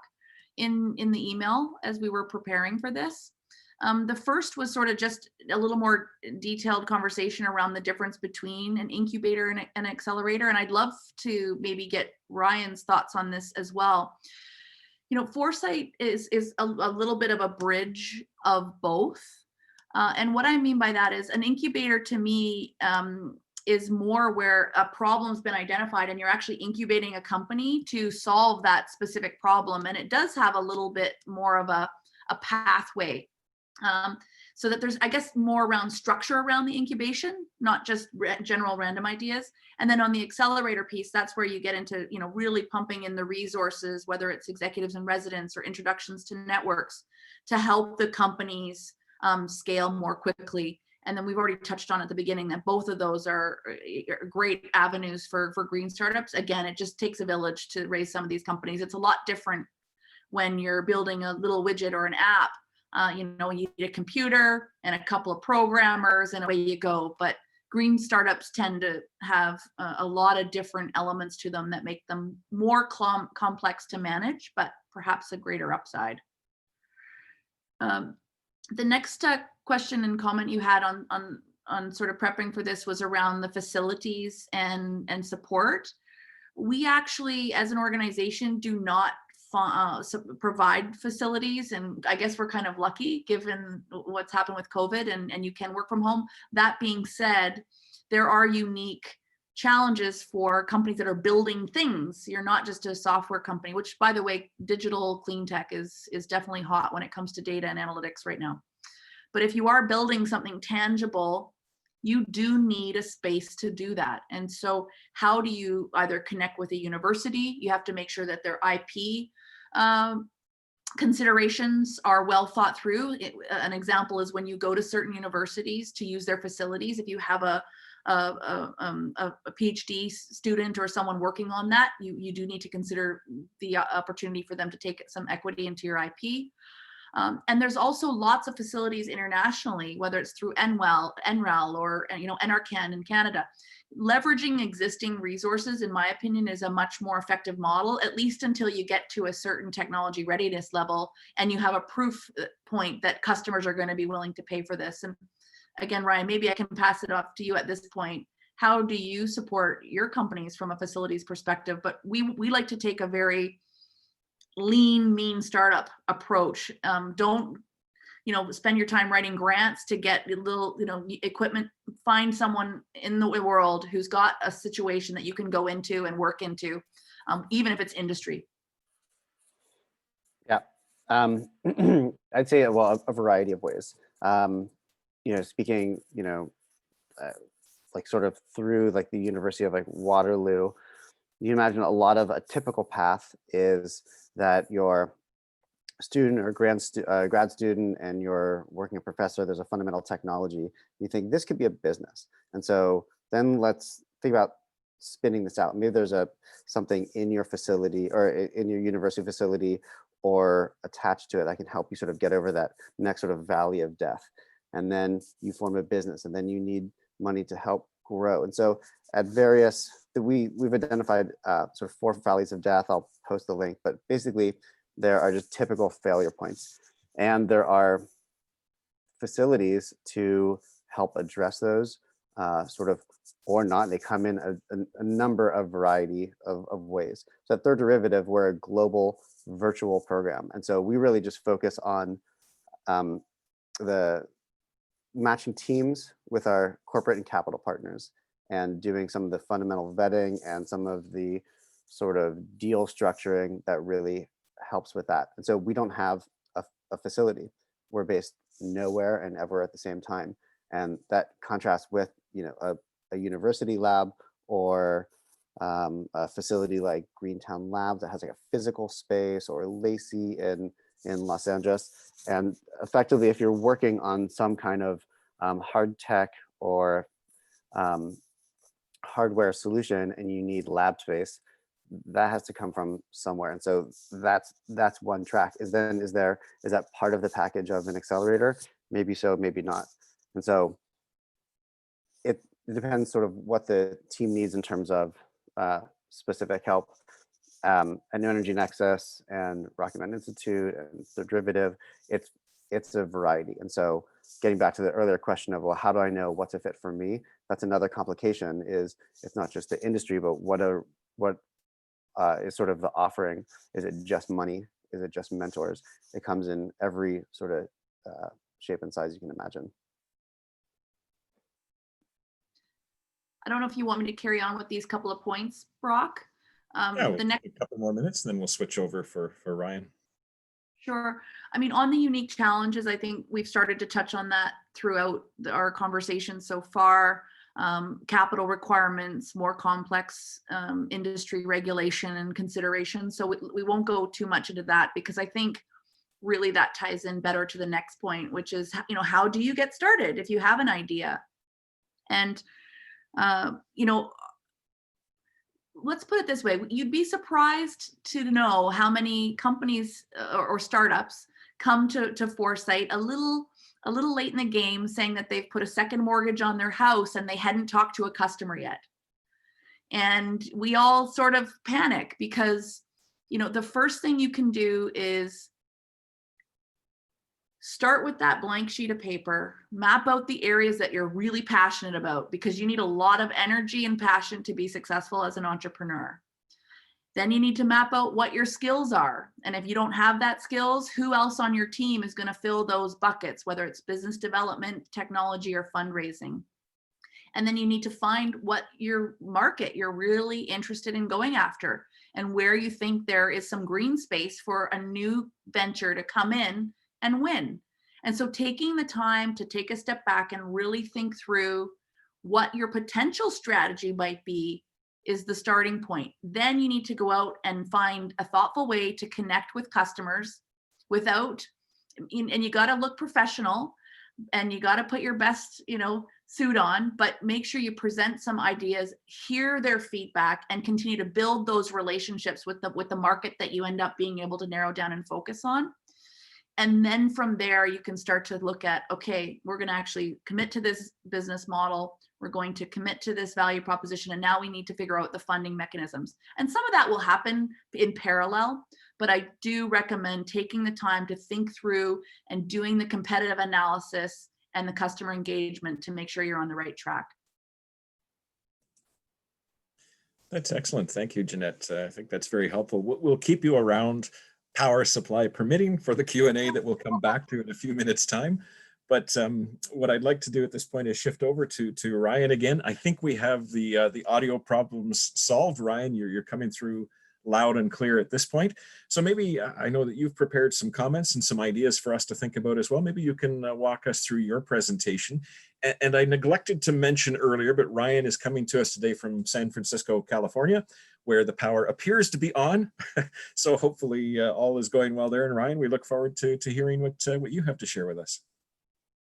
in the email as we were preparing for this. The first was sort of just a little more detailed conversation around the difference between an incubator and an accelerator. And I'd love to maybe get Ryan's thoughts on this as well. Foresight is a little bit of a bridge of both. And what I mean by that is an incubator to me is more where a problem's been identified and you're actually incubating a company to solve that specific problem. And it does have a little bit more of a pathway. So that there's, I guess, more around structure around the incubation, not just general random ideas. And then on the accelerator piece, that's where you get into, really pumping in the resources, whether it's executives in residence or introductions to networks, to help the companies scale more quickly. And then we've already touched on at the beginning that both of those are great avenues for green startups. Again, it just takes a village to raise some of these companies. It's a lot different when you're building a little widget or an app. You need a computer and a couple of programmers and away you go. But green startups tend to have a lot of different elements to them that make them more complex to manage, but perhaps a greater upside. The next question and comment you had on sort of prepping for this was around the facilities and support. We actually, as an organization, do not provide facilities, and I guess we're kind of lucky given what's happened with COVID and you can work from home. That being said, there are unique challenges for companies that are building things. You're not just a software company, which, by the way, digital clean tech is definitely hot when it comes to data and analytics right now. But if you are building something tangible, you do need a space to do that. And so how do you either connect with a university? You have to make sure that their IP considerations are well thought through. An example is when you go to certain universities to use their facilities, if you have a PhD student or someone working on that, you do need to consider the opportunity for them to take some equity into your IP. And there's also lots of facilities internationally, whether it's through NREL or NRCan in Canada. Leveraging existing resources, in my opinion, is a much more effective model, at least until you get to a certain technology readiness level and you have a proof point that customers are going to be willing to pay for this. And again, Ryan, maybe I can pass it off to you at this point. How do you support your companies from a facilities perspective? But we like to take a very lean, mean startup approach. Don't spend your time writing grants to get little, equipment. Find someone in the world who's got a situation that you can go into and work into, even if it's industry. Yeah, I'd say, well, a variety of ways. Speaking, like sort of through like the University of like Waterloo, you imagine a lot of a typical path is that your student or grad student and you're working a professor, there's a fundamental technology. You think this could be a business. And so then let's think about spinning this out. Maybe there's something in your facility or in your university facility or attached to it that can help you sort of get over that next sort of valley of death. And then you form a business, and then you need money to help grow. And so at various, we've identified sort of 4 valleys of death. I'll post the link, but basically there are just typical failure points. And there are facilities to help address those sort of, or not. They come in a number of variety of ways. So at Third Derivative, we're a global virtual program. And so we really just focus on the matching teams with our corporate and capital partners and doing some of the fundamental vetting and some of the sort of deal structuring that really helps with that. And so we don't have a facility. We're based nowhere and ever at the same time. And that contrasts with, a university lab or a facility like Greentown Labs that has like a physical space, or Lacey in Los Angeles. And effectively, if you're working on some kind of hard tech or hardware solution and you need lab space, that has to come from somewhere. And so that's one track. Is that part of the package of an accelerator? Maybe so, maybe not. And so it depends sort of what the team needs in terms of specific help. At New Energy Nexus and Rocky Mountain Institute and the Derivative, it's a variety. And so getting back to the earlier question of, well, how do I know what's a fit for me? That's another complication. Is it's not just the industry, but what is sort of the offering? Is it just money? Is it just mentors? It comes in every sort of shape and size you can imagine. I don't know if you want me to carry on with these couple of points, Brock. Yeah, The next a couple more minutes, then we'll switch over for Ryan. Sure. I mean, on the unique challenges, I think we've started to touch on that throughout our conversation so far. Capital requirements, more complex industry regulation and consideration. So we won't go too much into that, because I think really that ties in better to the next point, which is, how do you get started if you have an idea? And, let's put it this way. You'd be surprised to know how many companies or startups come to Foresight a little late in the game, saying that they've put a second mortgage on their house and they hadn't talked to a customer yet. And we all sort of panic because, the first thing you can do is start with that blank sheet of paper, map out the areas that you're really passionate about, because you need a lot of energy and passion to be successful as an entrepreneur. Then you need to map out what your skills are. And if you don't have that skills, who else on your team is going to fill those buckets, whether it's business development, technology, or fundraising. And then you need to find what your market you're really interested in going after, and where you think there is some green space for a new venture to come in and win. And so taking the time to take a step back and really think through what your potential strategy might be is the starting point. Then you need to go out and find a thoughtful way to connect with customers and you got to look professional and you got to put your best, suit on, but make sure you present some ideas, hear their feedback, and continue to build those relationships with the market that you end up being able to narrow down and focus on. And then from there, you can start to look at, okay, we're going to actually commit to this business model. We're going to commit to this value proposition. And now we need to figure out the funding mechanisms. And some of that will happen in parallel, but I do recommend taking the time to think through and doing the competitive analysis and the customer engagement to make sure you're on the right track. That's excellent. Thank you, Jeanette. I think that's very helpful. We'll keep you around power supply permitting, for the Q&A that we'll come back to in a few minutes' time. But what I'd like to do at this point is shift over to Ryan again. I think we have the audio problems solved. Ryan, you're coming through loud and clear at this point. So maybe I know that you've prepared some comments and some ideas for us to think about as well. Maybe you can walk us through your presentation. And I neglected to mention earlier, but Ryan is coming to us today from San Francisco, California, where the power appears to be on. So hopefully all is going well there. And Ryan, we look forward to hearing what you have to share with us.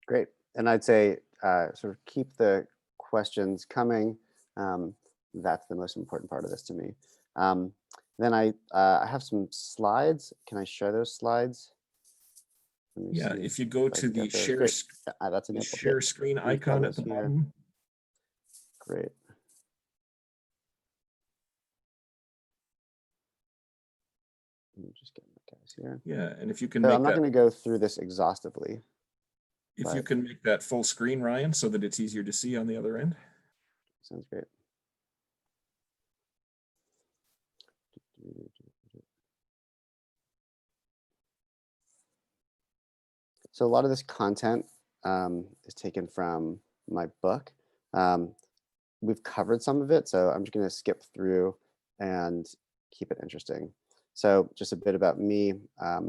Great. And I'd say sort of keep the questions coming. That's the most important part of this to me. Then I have some slides. Can I share those slides? Yeah, if you go to the share, that's the share screen icon at the bottom. Great. Let me just get my guys here. Yeah, and if you can So make I'm not that, going to go through this exhaustively. if you can make that full screen, Ryan, so that it's easier to see on the other end. Sounds great. So a lot of this content is taken from my book. We've covered some of it, so I'm just going to skip through and keep it interesting. So just a bit about me. I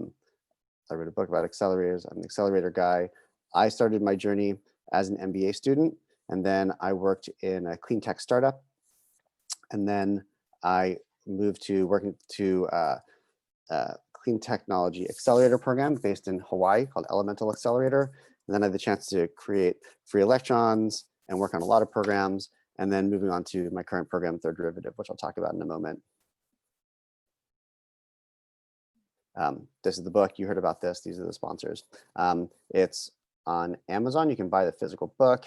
wrote a book about accelerators. I'm an accelerator guy. I started my journey as an MBA student, and then I worked in a clean tech startup. And then I moved to working to clean technology accelerator program based in Hawaii called Elemental Accelerator. And then I had the chance to create free electrons and work on a lot of programs, and then moving on to my current program, Third Derivative, which I'll talk about in a moment. This is the book. You heard about this. These are the sponsors. It's on Amazon. You can buy the physical book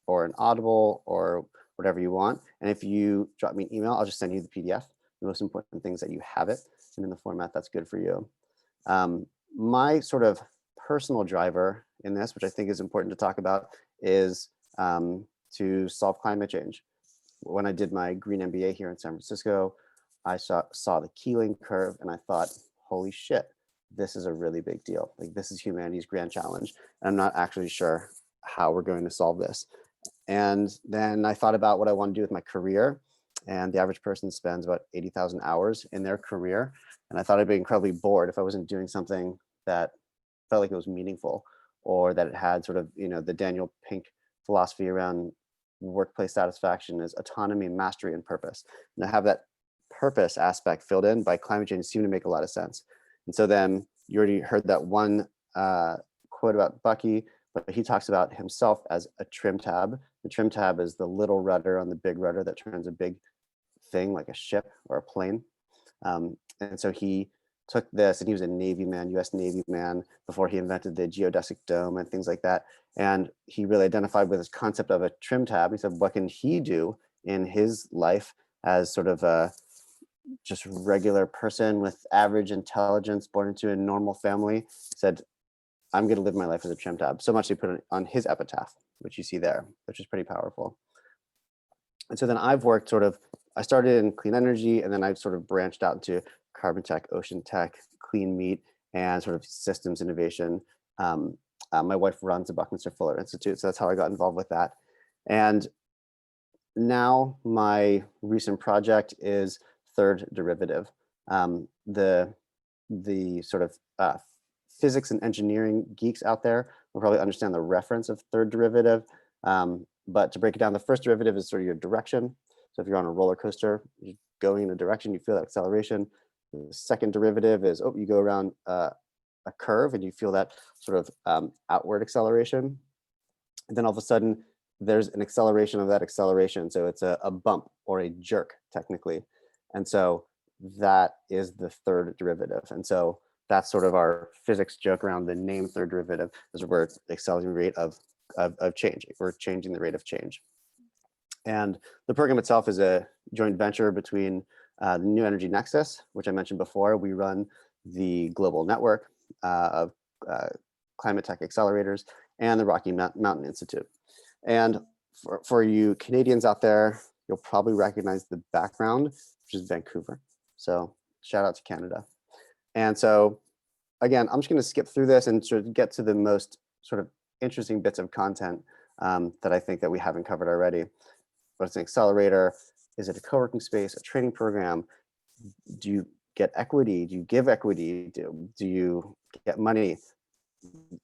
or an Audible or whatever you want. And if you drop me an email, I'll just send you the PDF. The most important thing is that you have it and in the format that's good for you. My sort of personal driver in this, which I think is important to talk about, is to solve climate change. When I did my green MBA here in San Francisco, I saw the Keeling curve and I thought, holy shit, this is a really big deal. Like, this is humanity's grand challenge. And I'm not actually sure how we're going to solve this. And then I thought about what I want to do with my career. And the average person spends about 80,000 hours in their career. And I thought I'd be incredibly bored if I wasn't doing something that felt like it was meaningful, or that it had sort of, you know, the Daniel Pink philosophy around workplace satisfaction is autonomy, mastery, and purpose. And to have that purpose aspect filled in by climate change seemed to make a lot of sense. And so then you already heard that one quote about Bucky, but he talks about himself as a trim tab. The trim tab is the little rudder on the big rudder that turns a big thing like a ship or a plane. And so he took this, and he was a Navy man, US Navy man, before he invented the geodesic dome and things like that. And he really identified with this concept of a trim tab. He said, what can he do in his life as sort of a just regular person with average intelligence, born into a normal family? He said, I'm going to live my life as a trim tab. So much he put it on his epitaph, which you see there, which is pretty powerful. And so then I've worked I started in clean energy, and then I've sort of branched out into carbon tech, ocean tech, clean meat, and sort of systems innovation. My wife runs the Buckminster Fuller Institute, so that's how I got involved with that. And now my recent project is Third Derivative. The sort of physics and engineering geeks out there will probably understand the reference of Third Derivative. But to break it down, the first derivative is sort of your direction. So if you're on a roller coaster, you're going in a direction, you feel that acceleration. The second derivative is, you go around a curve and you feel that sort of outward acceleration. And then all of a sudden, there's an acceleration of that acceleration. So it's a bump or a jerk, technically. And so that is the third derivative. And so that's sort of our physics joke around the name third derivative, is we're accelerating the rate of change. We're changing the rate of change. And the program itself is a joint venture between the New Energy Nexus, which I mentioned before. We run the global network of climate tech accelerators, and the Rocky Mountain Institute. And for you Canadians out there, you'll probably recognize the background, which is Vancouver. So shout out to Canada. And so again, I'm just going to skip through this and sort of get to the most sort of interesting bits of content that I think that we haven't covered already. What's an accelerator? Is it a co-working space, a training program? Do you get equity? Do you give equity? Do you get money?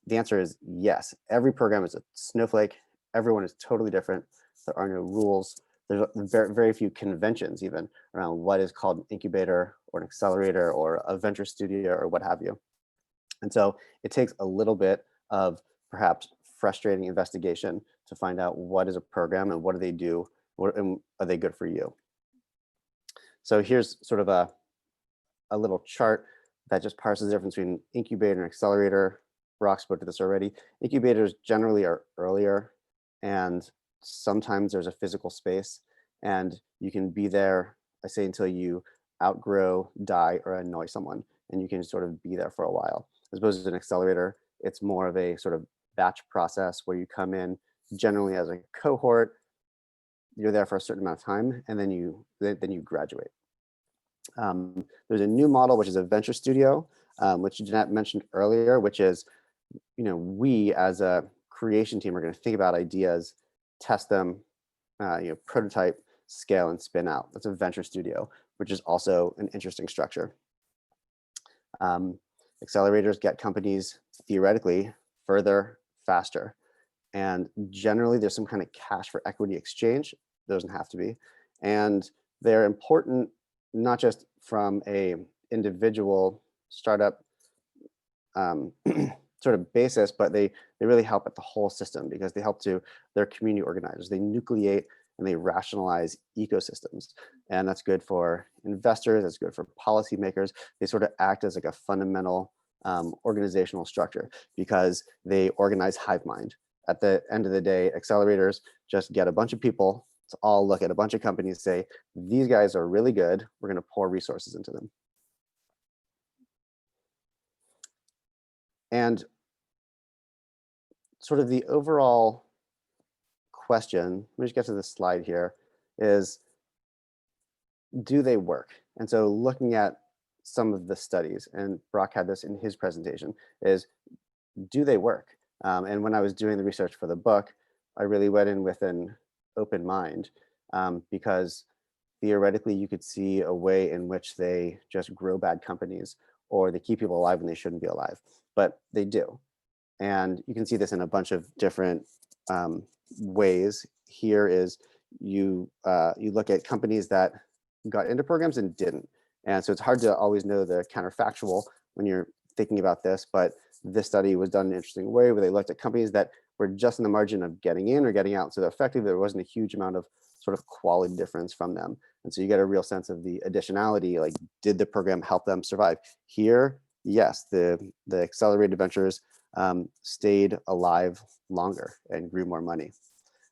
The answer is yes. Every program is a snowflake. Everyone is totally different. There are no rules. There's very few conventions even around what is called an incubator or an accelerator or a venture studio or what have you. And so it takes a little bit of perhaps frustrating investigation to find out what is a program and what do they do, and are they good for you. So here's sort of a little chart that just parses the difference between incubator and accelerator. Brock spoke to this already. Incubators generally are earlier, and sometimes there's a physical space, and you can be there, I say, until you outgrow, die, or annoy someone, and you can sort of be there for a while. As opposed to an accelerator, it's more of a sort of batch process where you come in generally as a cohort, you're there for a certain amount of time, and then you graduate. There's a new model, which is a venture studio, which Jeanette mentioned earlier, which is, we as a creation team are going to think about ideas, test them, prototype, scale, and spin out. That's a venture studio, which is also an interesting structure. Accelerators get companies theoretically further, faster. And generally there's some kind of cash for equity exchange. Doesn't have to be. And they're important, not just from a individual startup sort of basis, but they really help at the whole system because they help to, they're community organizers. They nucleate and they rationalize ecosystems. And that's good for investors, that's good for policymakers. They sort of act as like a fundamental organizational structure because they organize hive mind. At the end of the day, accelerators just get a bunch of people to all look at a bunch of companies, say, these guys are really good, we're going to pour resources into them. And sort of the overall question, let me just get to this slide here, is do they work? And so looking at some of the studies, and Brock had this in his presentation, is do they work? And when I was doing the research for the book, I really went in with an open mind because theoretically you could see a way in which they just grow bad companies or they keep people alive when they shouldn't be alive, but they do. And you can see this in a bunch of different ways. Here is you look at companies that got into programs and didn't. And so it's hard to always know the counterfactual when you're thinking about this, but this study was done in an interesting way where they looked at companies that were just in the margin of getting in or getting out. So effectively there wasn't a huge amount of sort of quality difference from them. And so you get a real sense of the additionality, like did the program help them survive? Here, yes, the accelerated ventures stayed alive longer and grew more money.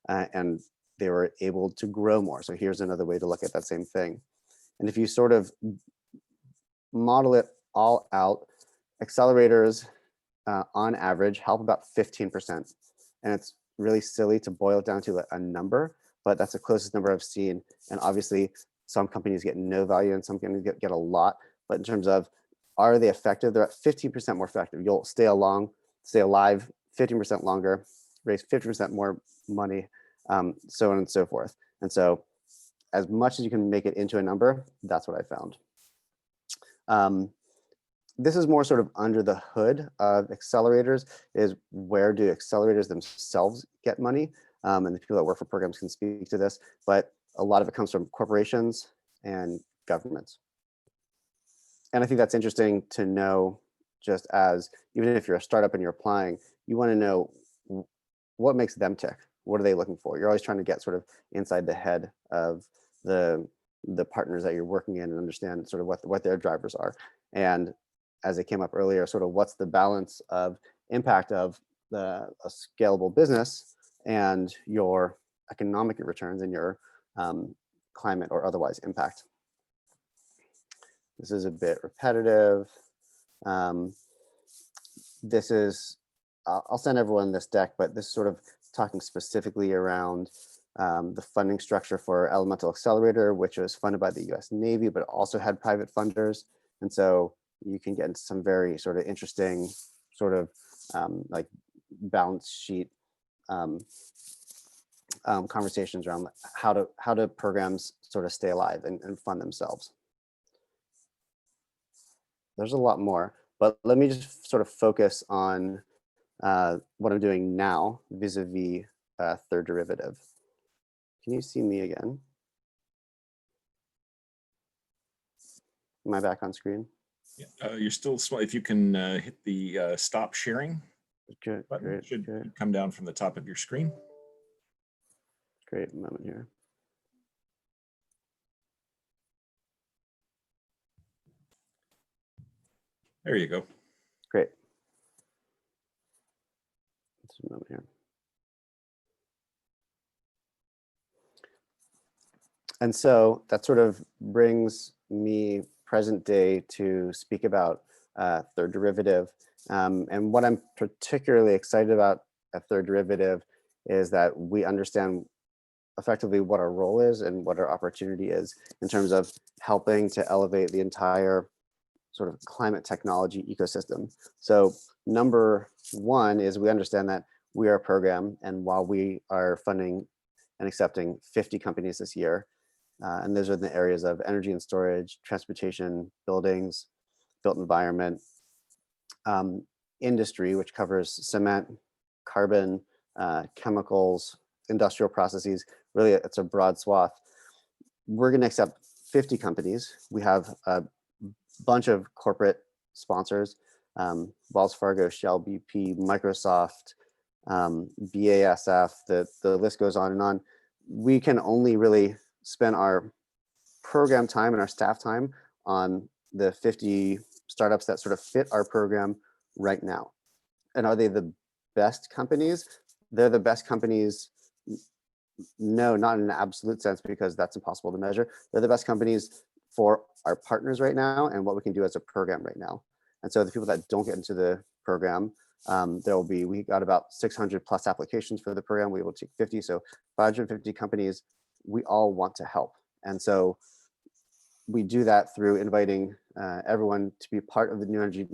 And they were able to grow more. So here's another way to look at that same thing. And if you sort of model it all out, accelerators on average help about 15%. And it's really silly to boil it down to a number, but that's the closest number I've seen. And obviously some companies get no value and some companies get a lot, but in terms of are they effective, they're at 15% more effective. You'll stay alive 15% longer, raise 50% more money, so on and so forth. And so as much as you can make it into a number, that's what I found. This is more sort of under the hood of accelerators, is where do accelerators themselves get money? And the people that work for programs can speak to this, but a lot of it comes from corporations and governments. And I think that's interesting to know, just as even if you're a startup and you're applying, you want to know what makes them tick. What are they looking for? You're always trying to get sort of inside the head of the partners that you're working in and understand sort of what their drivers are. And as it came up earlier, sort of what's the balance of impact of a scalable business and your economic returns and your climate or otherwise impact. This is a bit repetitive. This is, I'll send everyone this deck, but this is sort of talking specifically around the funding structure for Elemental Accelerator, which was funded by the US Navy, but also had private funders. And so you can get into some very sort of interesting sort of like balance sheet conversations around how do programs sort of stay alive and fund themselves. There's a lot more, but let me just sort of focus on what I'm doing now vis-a-vis third derivative. Can you see me again? Am I back on screen? Yeah, you're still small. If you can hit the stop sharing Good, button, great, should great, come down from the top of your screen. great moment here. There you go. Great. Just a moment here. And so that sort of brings me present day to speak about third derivative. And what I'm particularly excited about at third derivative is that we understand effectively what our role is and what our opportunity is in terms of helping to elevate the entire sort of climate technology ecosystem. So number one is we understand that we are a program, and while we are funding and accepting 50 companies this year, and those are in the areas of energy and storage, transportation, buildings, built environment, industry, which covers cement, carbon, chemicals, industrial processes. Really, it's a broad swath. We're going to accept 50 companies. We have a bunch of corporate sponsors, Wells Fargo, Shell, BP, Microsoft, BASF, the list goes on and on. We can only really spend our program time and our staff time on the 50 startups that sort of fit our program right now. And are they the best companies? They're the best companies. No, not in an absolute sense, because that's impossible to measure. They're the best companies for our partners right now and what we can do as a program right now. And so the people that don't get into the program, we got about 600 plus applications for the program. We will take 50, so 550 companies. We all want to help. And so we do that through inviting everyone to be part of the New Energy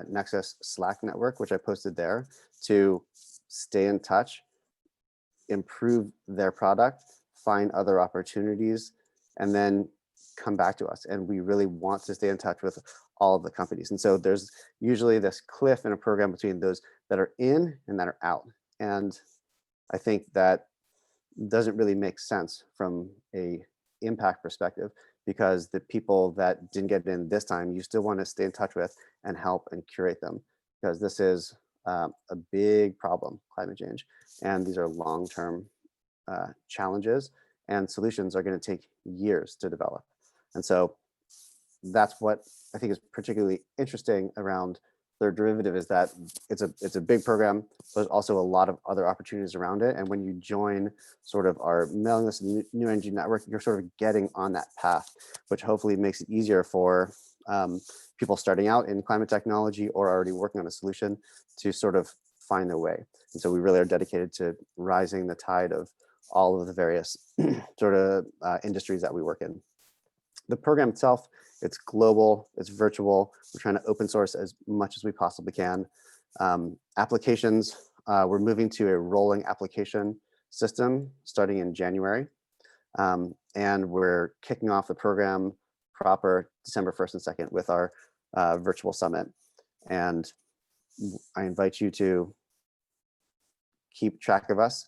Nexus Slack network, which I posted there, to stay in touch, improve their product, find other opportunities, and then come back to us. And we really want to stay in touch with all of the companies. And so there's usually this cliff in a program between those that are in and that are out. And I think that doesn't really make sense from a impact perspective, because the people that didn't get in this time, you still want to stay in touch with and help and curate them, because this is a big problem, climate change. And these are long-term challenges, and solutions are going to take years to develop. And so that's what I think is particularly interesting around third derivative, is that it's a big program. There's also a lot of other opportunities around it. And when you join sort of our mailing list, New Energy Network, you're sort of getting on that path, which hopefully makes it easier for people starting out in climate technology or already working on a solution to sort of find their way. And so we really are dedicated to rising the tide of all of the various sort of industries that we work in. The program itself, it's global, it's virtual. We're trying to open source as much as we possibly can. Applications, we're moving to a rolling application system starting in January. And we're kicking off the program proper December 1st and 2nd with our virtual summit. And I invite you to keep track of us,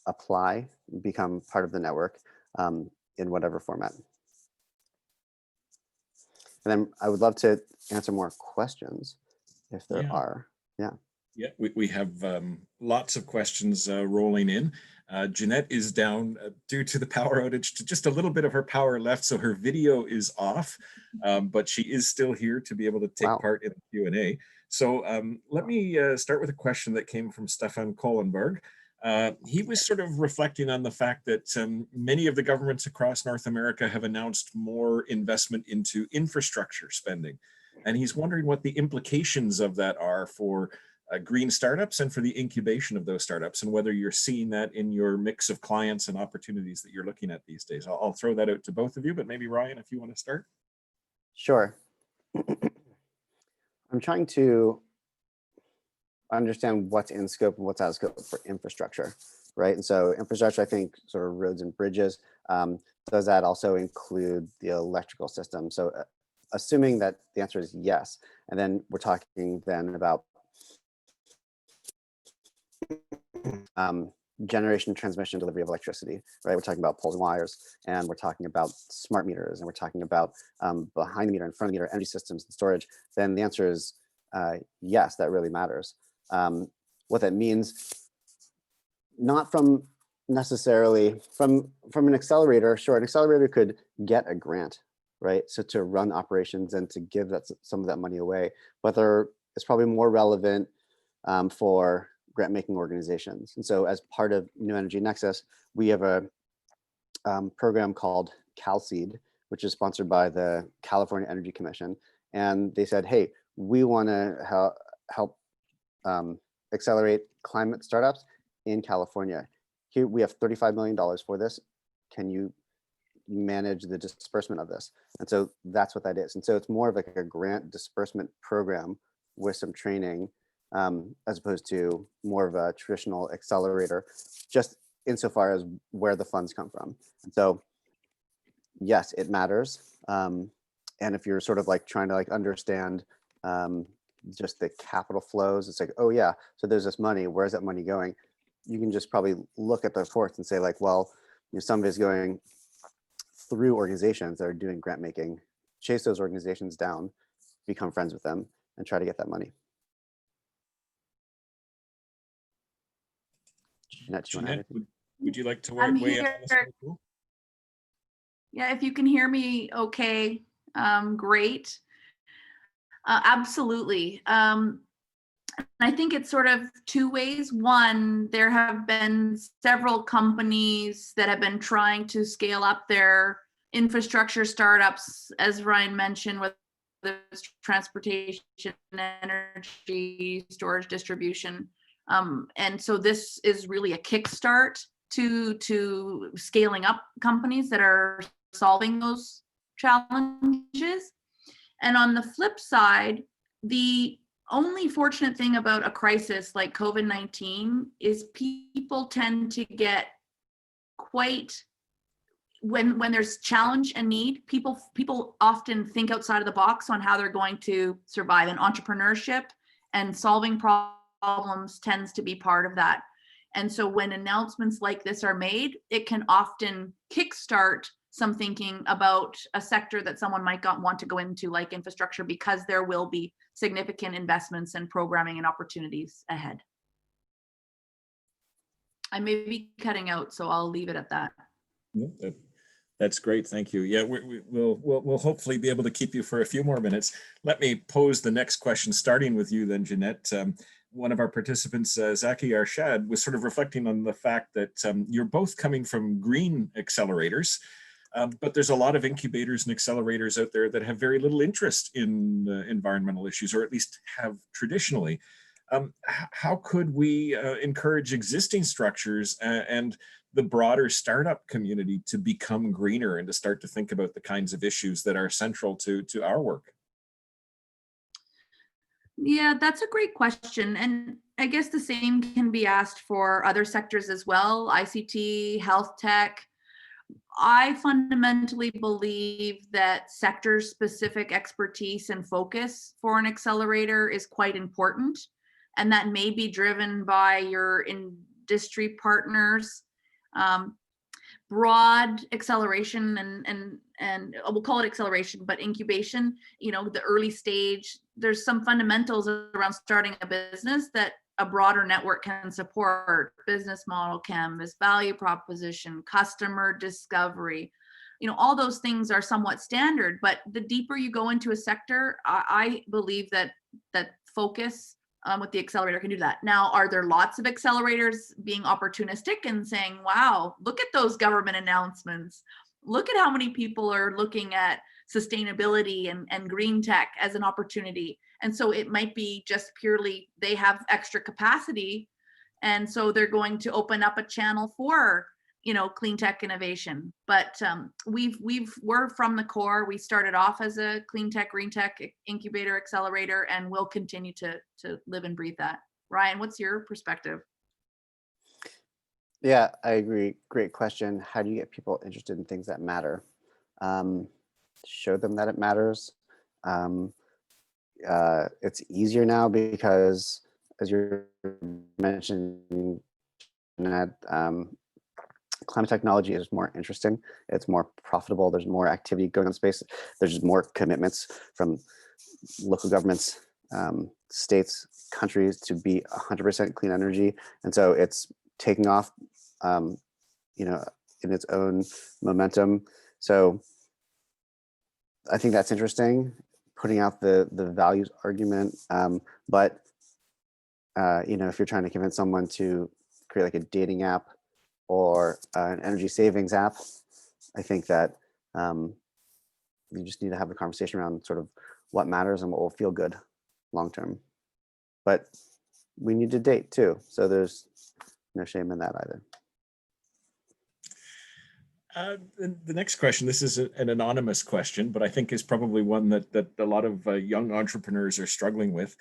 apply, become part of the network in whatever format. And then I would love to answer more questions if there are. Yeah. Yeah, we have lots of questions rolling in. Jeanette is down due to the power outage to just a little bit of her power left, so her video is off, but she is still here to be able to take part in the Q&A. So let me start with a question that came from Stefan Kohlenberg. He was sort of reflecting on the fact that many of the governments across North America have announced more investment into infrastructure spending. And he's wondering what the implications of that are for green startups and for the incubation of those startups, and whether you're seeing that in your mix of clients and opportunities that you're looking at these days. I'll throw that out to both of you, but maybe Ryan, if you want to start. Sure. I'm trying to understand what's in scope and what's out of scope for infrastructure, right? And so infrastructure, I think, sort of roads and bridges. Does that also include the electrical system? So assuming that the answer is yes, and then we're talking then about generation, transmission, delivery of electricity, right? We're talking about poles and wires, and we're talking about smart meters, and we're talking about behind the meter, in front of the meter, energy systems and storage. Then the answer is yes, that really matters. What that means, not from necessarily from an accelerator. Sure, an accelerator could get a grant, right? So to run operations and to give that some of that money away, but it's probably more relevant for grant making organizations. And so as part of New Energy Nexus, we have a program called CalSeed, which is sponsored by the California Energy Commission. And they said, hey, we want to help accelerate climate startups in California. Here we have $35 million for this. Can you manage the disbursement of this? And so that's what that is. And so it's more of like a grant disbursement program with some training, as opposed to more of a traditional accelerator, just insofar as where the funds come from. And so yes, it matters. And if you're sort of like trying to like understand just the capital flows, it's like, oh yeah, so there's this money, where's that money going? You can just probably look at the reports and say like, well, some of it is going through organizations that are doing grant making. Chase those organizations down, become friends with them, and try to get that money. Jeanette, would you like to I'm weigh in on this here. one? Yeah, if you can hear me okay, great. Absolutely. I think it's sort of two ways. One, there have been several companies that have been trying to scale up their infrastructure startups, as Ryan mentioned, whether it's transportation, energy, storage, distribution. And so this is really a kickstart to scaling up companies that are solving those challenges. And on the flip side, the only fortunate thing about a crisis like COVID-19 is people tend to get quite, when there's challenge and need, people often think outside of the box on how they're going to survive. And entrepreneurship and solving problems tends to be part of that. And so when announcements like this are made, it can often kickstart some thinking about a sector that someone might want to go into, like infrastructure, because there will be significant investments and programming and opportunities ahead. I may be cutting out, so I'll leave it at that. Yeah, that's great. Thank you. Yeah, we'll hopefully be able to keep you for a few more minutes. Let me pose the next question, starting with you then, Jeanette. One of our participants, Zaki Arshad, was sort of reflecting on the fact that you're both coming from green accelerators, but there's a lot of incubators and accelerators out there that have very little interest in environmental issues, or at least have traditionally. How could we encourage existing structures and the broader startup community to become greener and to start to think about the kinds of issues that are central to our work? Yeah, that's a great question. And I guess the same can be asked for other sectors as well, ICT, health tech. I fundamentally believe that sector-specific expertise and focus for an accelerator is quite important. And that may be driven by your industry partners. Broad acceleration and we'll call it acceleration, but incubation, the early stage, there's some fundamentals around starting a business that a broader network can support: business model canvas, value proposition, customer discovery. All those things are somewhat standard, but the deeper you go into a sector, I believe that focus with the accelerator can do that. Now, are there lots of accelerators being opportunistic and saying, wow, look at those government announcements. Look at how many people are looking at sustainability and green tech as an opportunity. And so it might be just purely they have extra capacity. And so they're going to open up a channel for clean tech innovation. But we're from the core. We started off as a clean tech, green tech incubator accelerator, and we'll continue to live and breathe that. Ryan, what's your perspective? Yeah, I agree. Great question. How do you get people interested in things that matter? Show them that it matters. It's easier now because, as you mentioned, that climate technology is more interesting. It's more profitable. There's more activity going on in space. There's just more commitments from local governments, states, countries to be 100% clean energy. And so it's taking off, in its own momentum. So I think that's interesting, putting out the values argument. But if you're trying to convince someone to create like a dating app or an energy savings app, I think that you just need to have a conversation around sort of what matters and what will feel good long term. But we need to date too, so there's no shame in that either. The next question, this is an anonymous question, but I think is probably one that a lot of young entrepreneurs are struggling with.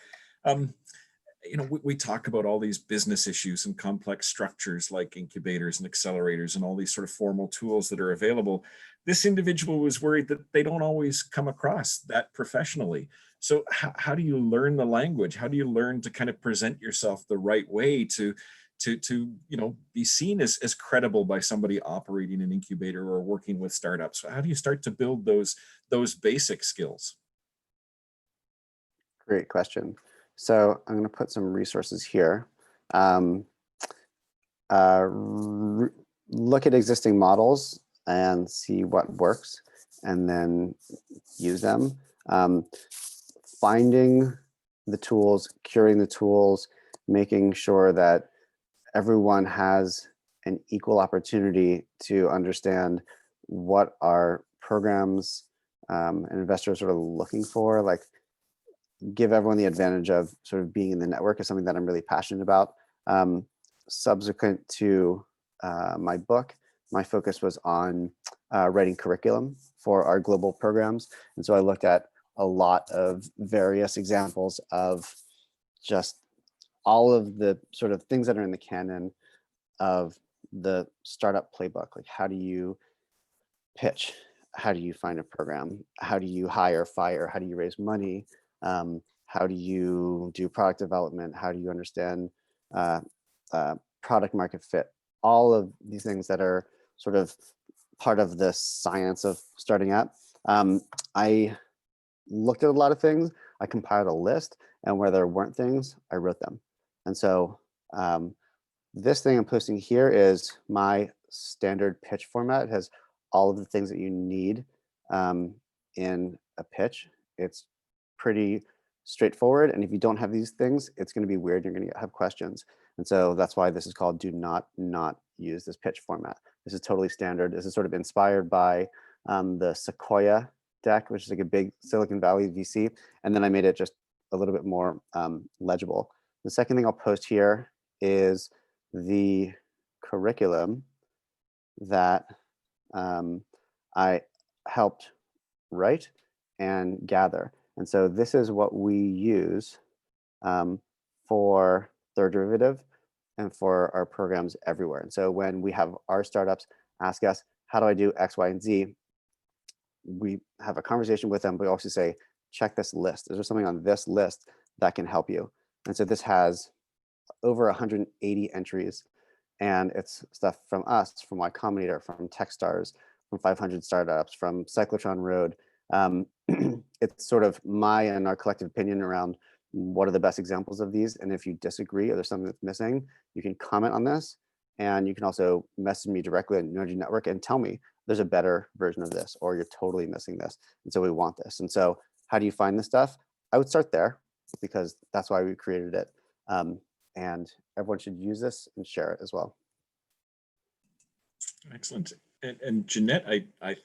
We talk about all these business issues and complex structures like incubators and accelerators and all these sort of formal tools that are available. This individual was worried that they don't always come across that professionally. So how do you learn the language? How do you learn to kind of present yourself the right way to be seen as credible by somebody operating an incubator or working with startups? So how do you start to build those basic skills? Great question. So I'm going to put some resources here. Look at existing models and see what works, and then use them. Finding the tools, curing the tools, making sure that everyone has an equal opportunity to understand what our programs and investors are looking for. Like, give everyone the advantage of sort of being in the network is something that I'm really passionate about. Subsequent to my book, my focus was on writing curriculum for our global programs. And so I looked at a lot of various examples of just all of the sort of things that are in the canon of the startup playbook. Like, how do you pitch? How do you find a program? How do you hire, fire? How do you raise money? How do you do product development? How do you understand product market fit? All of these things that are sort of part of the science of starting up. I looked at a lot of things. I compiled a list, and where there weren't things, I wrote them. And so this thing I'm posting here is my standard pitch format. It has all of the things that you need in a pitch. It's pretty straightforward. And if you don't have these things, it's going to be weird. You're going to have questions. And so that's why this is called do not use this pitch format. This is totally standard. This is sort of inspired by the Sequoia deck, which is like a big Silicon Valley VC. And then I made it just a little bit more legible. The second thing I'll post here is the curriculum that I helped write and gather. And so this is what we use for third derivative and for our programs everywhere. And so when we have our startups ask us, how do I do X, Y, and Z? We have a conversation with them, but we also say, check this list. Is there something on this list that can help you? And so this has over 180 entries, and it's stuff from us, from Y Combinator, from Techstars, from 500 Startups, from Cyclotron Road. It's sort of my and our collective opinion around what are the best examples of these. And if you disagree or there's something that's missing, you can comment on this. And you can also message me directly on Untitled Network and tell me there's a better version of this, or you're totally missing this. And so we want this. And so how do you find this stuff? I would start there because that's why we created it. And everyone should use this and share it as well. Excellent. And Jeanette, I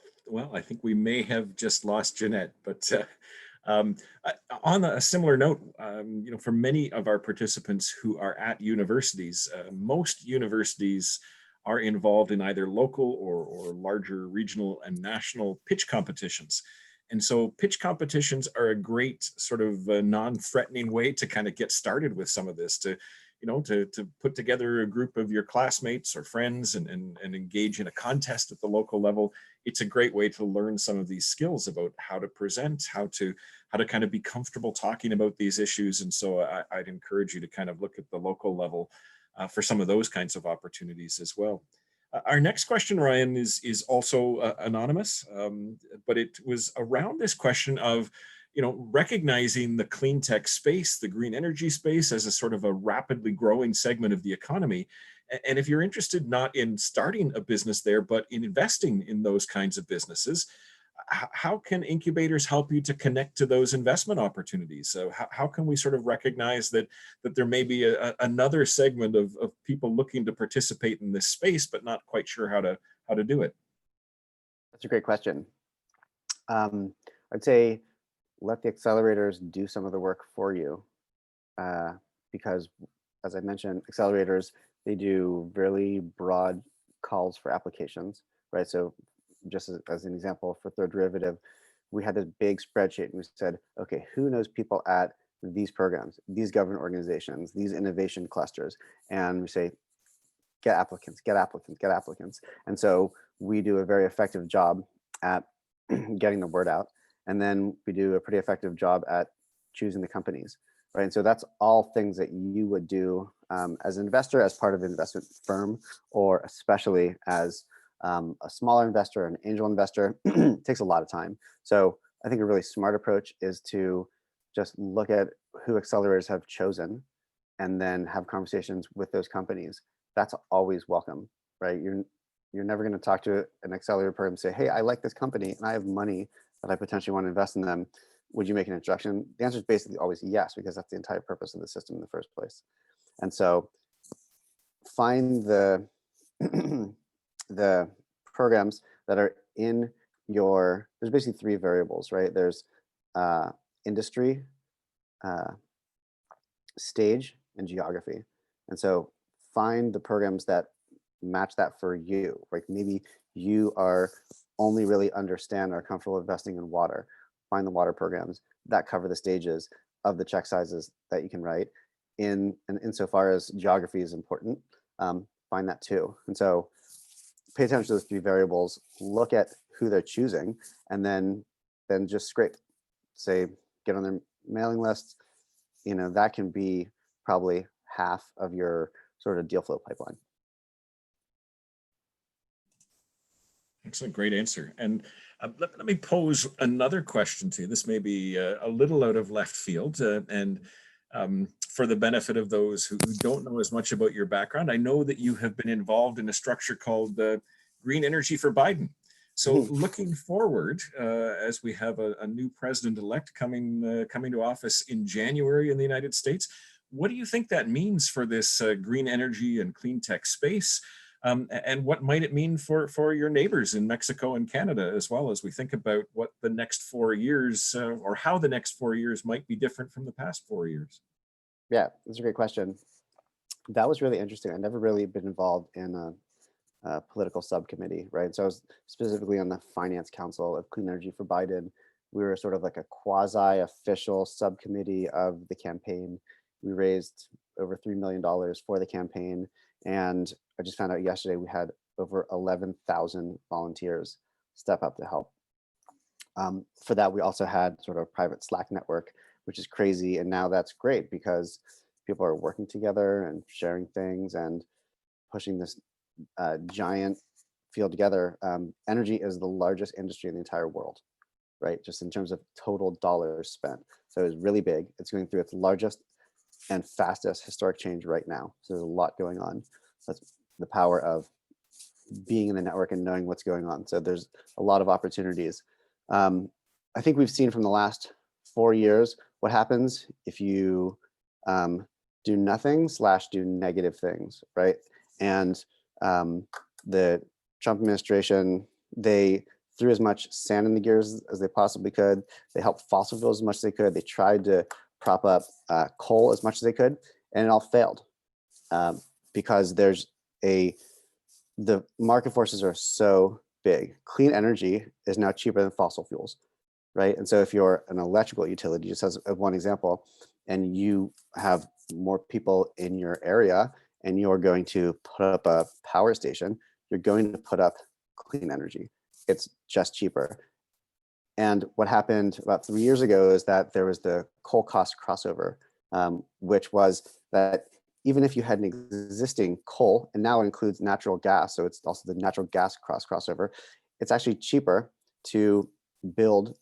think we may have just lost Jeanette, but on a similar note, for many of our participants who are at universities, most universities are involved in either local or larger regional and national pitch competitions. And so pitch competitions are a great sort of non-threatening way to kind of get started with some of this, to put together a group of your classmates or friends and engage in a contest at the local level. It's a great way to learn some of these skills about how to present, how to kind of be comfortable talking about these issues. And so I'd encourage you to kind of look at the local level for some of those kinds of opportunities as well. Our next question, Ryan, is also anonymous, but it was around this question of, recognizing the clean tech space, the green energy space, as a sort of a rapidly growing segment of the economy. And if you're interested not in starting a business there, but in investing in those kinds of businesses, how can incubators help you to connect to those investment opportunities? So how can we sort of recognize that there may be another segment of people looking to participate in this space, but not quite sure how to do it? That's a great question. I'd say let the accelerators do some of the work for you, because, as I mentioned, accelerators, they do really broad calls for applications, right? So just as an example, for third derivative, we had this big spreadsheet and we said, okay, who knows people at these programs, these government organizations, these innovation clusters? And we say, get applicants, get applicants, get applicants. And so we do a very effective job at getting the word out. And then we do a pretty effective job at choosing the companies, right? And so that's all things that you would do as an investor, as part of an investment firm, or especially as a smaller investor, an angel investor. It takes a lot of time. So I think a really smart approach is to just look at who accelerators have chosen and then have conversations with those companies. That's always welcome, right? You're never going to talk to an accelerator program and say, hey, I like this company and I have money that I potentially want to invest in them. Would you make an introduction? The answer is basically always yes, because that's the entire purpose of the system in the first place. And so find the the programs that are in your, there's basically three variables, right? There's industry, stage, and geography. And so find the programs that match that for you. Like maybe you are only really understand or are comfortable investing in water. Find the water programs that cover the stages of the check sizes that you can write. And insofar as geography is important, find that too. And so pay attention to those three variables, look at who they're choosing, and then just scrape, say, get on their mailing list. That can be probably half of your sort of deal flow pipeline. Excellent, great answer. And let me pose another question to you. This may be a little out of left field, and for the benefit of those who don't know as much about your background, I know that you have been involved in a structure called Green Energy for Biden. So looking forward, as we have a new president-elect coming to office in January in the United States, what do you think that means for this green energy and clean tech space? And what might it mean for your neighbors in Mexico and Canada, as well, as we think about what the next 4 years or how the next 4 years might be different from the past 4 years? Yeah, that's a great question. That was really interesting. I've never really been involved in a political subcommittee, right? So I was specifically on the Finance Council of Clean Energy for Biden. We were sort of like a quasi-official subcommittee of the campaign. We raised over $3 million for the campaign. And I just found out yesterday we had over 11,000 volunteers step up to help. For that, we also had sort of a private Slack network, which is crazy. And now that's great because people are working together and sharing things and pushing this giant field together. Energy is the largest industry in the entire world, right? Just in terms of total dollars spent. So it's really big. It's going through its largest and fastest historic change right now. So there's a lot going on. That's the power of being in the network and knowing what's going on. So there's a lot of opportunities. I think we've seen from the last 4 years what happens if you do nothing / do negative things, right? And the Trump administration, they threw as much sand in the gears as they possibly could. They helped fossil fuels as much as they could. They tried to prop up coal as much as they could, and it all failed because there's a the market forces are so big. Clean energy is now cheaper than fossil fuels, right? And so if you're an electrical utility, just as one example, and you have more people in your area and you're going to put up a power station, you're going to put up clean energy. It's just cheaper. And what happened about 3 years ago is that there was the coal cost crossover, which was that even if you had an existing coal, and now it includes natural gas, so it's also the natural gas crossover, it's actually cheaper to build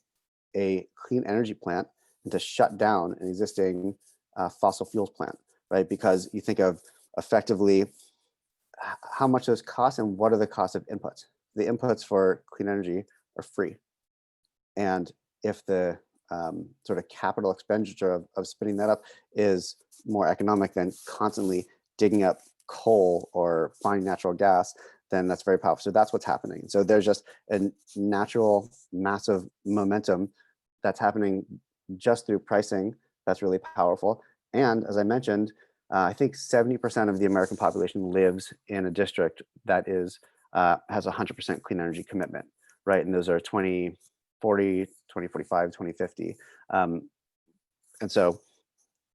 a clean energy plant and to shut down an existing fossil fuels plant, right? Because you think of effectively how much those cost and what are the costs of inputs. The inputs for clean energy are free. And if the sort of capital expenditure of spinning that up is more economic than constantly digging up coal or finding natural gas, then that's very powerful. So that's what's happening. So there's just a natural massive momentum that's happening just through pricing that's really powerful. And as I mentioned, I think 70% of the American population lives in a district that is has 100% clean energy commitment, right? And those are 2040, 2045, 2050. And so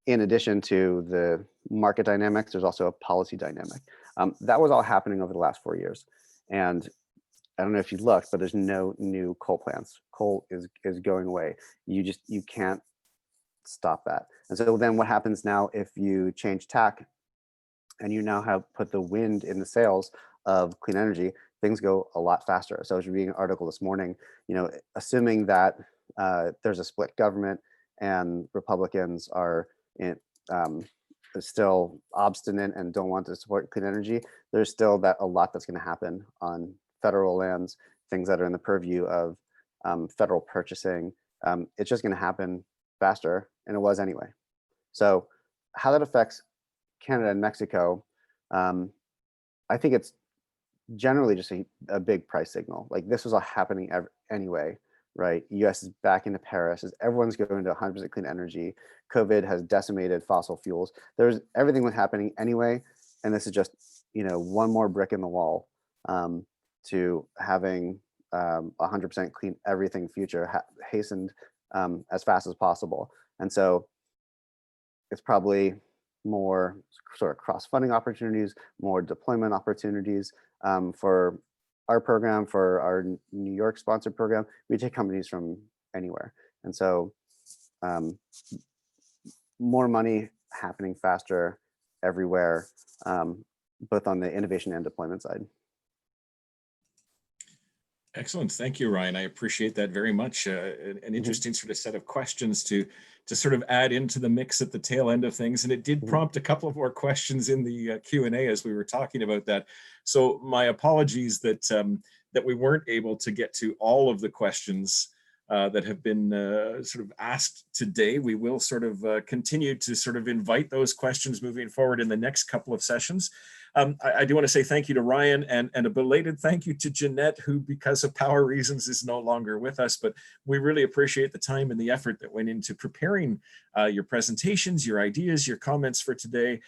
in addition to the market dynamics, there's also a policy dynamic. That was all happening over the last 4 years. And I don't know if you looked, but there's no new coal plants. Coal is going away. You can't stop that. And so then what happens now if you change tack and you now have put the wind in the sails of clean energy, things go a lot faster. So I was reading an article this morning, assuming that there's a split government and Republicans are still obstinate and don't want to support clean energy, there's still a lot that's going to happen on federal lands, things that are in the purview of federal purchasing. It's just going to happen faster, and it was anyway. So how that affects Canada and Mexico, I think it's generally just a big price signal. Like this was all happening anyway, right? US is back into Paris, as everyone's going to 100% clean energy. COVID has decimated fossil fuels. Everything was happening anyway, and this is just one more brick in the wall to having 100% clean everything future hastened as fast as possible. And so it's probably more sort of cross-funding opportunities, more deployment opportunities for our program, for our New York sponsored program. We take companies from anywhere. And so more money happening faster everywhere, both on the innovation and deployment side. Excellent. Thank you, Ryan. I appreciate that very much. An interesting sort of set of questions to sort of add into the mix at the tail end of things. And it did prompt a couple of more questions in the Q&A as we were talking about that. So my apologies that that we weren't able to get to all of the questions that have been sort of asked today. We will sort of continue to sort of invite those questions moving forward in the next couple of sessions. I do want to say thank you to Ryan and a belated thank you to Jeanette, who, because of power reasons, is no longer with us. But we really appreciate the time and the effort that went into preparing your presentations, your ideas, your comments for today,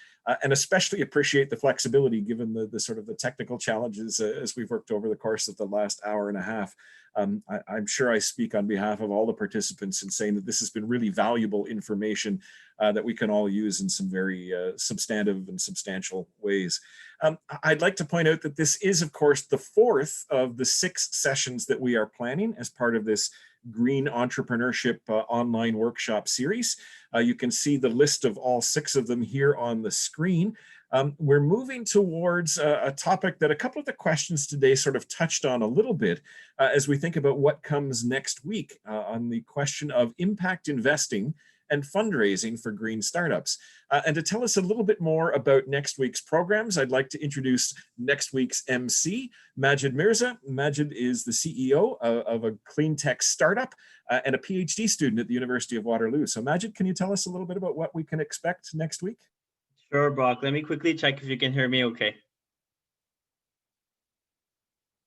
and especially appreciate the flexibility given the sort of the technical challenges as we've worked over the course of the last hour and a half. I'm sure I speak on behalf of all the participants in saying that this has been really valuable information that we can all use in some very substantive and substantial ways. I'd like to point out that this is, of course, the fourth of the 6 sessions that we are planning as part of this Green Entrepreneurship online workshop series. You can see the list of all 6 of them here on the screen. We're moving towards a topic that a couple of the questions today sort of touched on a little bit as we think about what comes next week on the question of impact investing and fundraising for green startups. And to tell us a little bit more about next week's programs, I'd like to introduce next week's MC, Majid Mirza. Majid is the CEO of a Cleantech startup and a PhD student at the University of Waterloo. So Majid, can you tell us a little bit about what we can expect next week? Sure, Brock. Let me quickly check if you can hear me okay.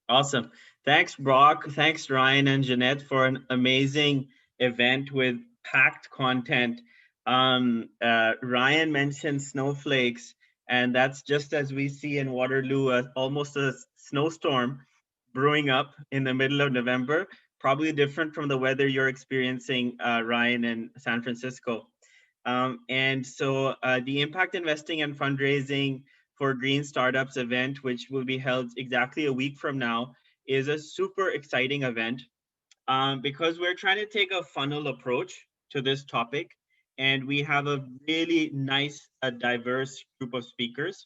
Awesome. Thanks, Brock. Thanks, Ryan and Jeanette, for an amazing event with packed content. Ryan mentioned snowflakes, And that's just as we see in Waterloo, almost a snowstorm brewing up in the middle of November, probably different from the weather you're experiencing, Ryan, in San Francisco. And so the Impact Investing and Fundraising for Green Startups event, which will be held exactly a week from now, is a super exciting event because we're trying to take a funnel approach to this topic. And we have a really nice, diverse group of speakers.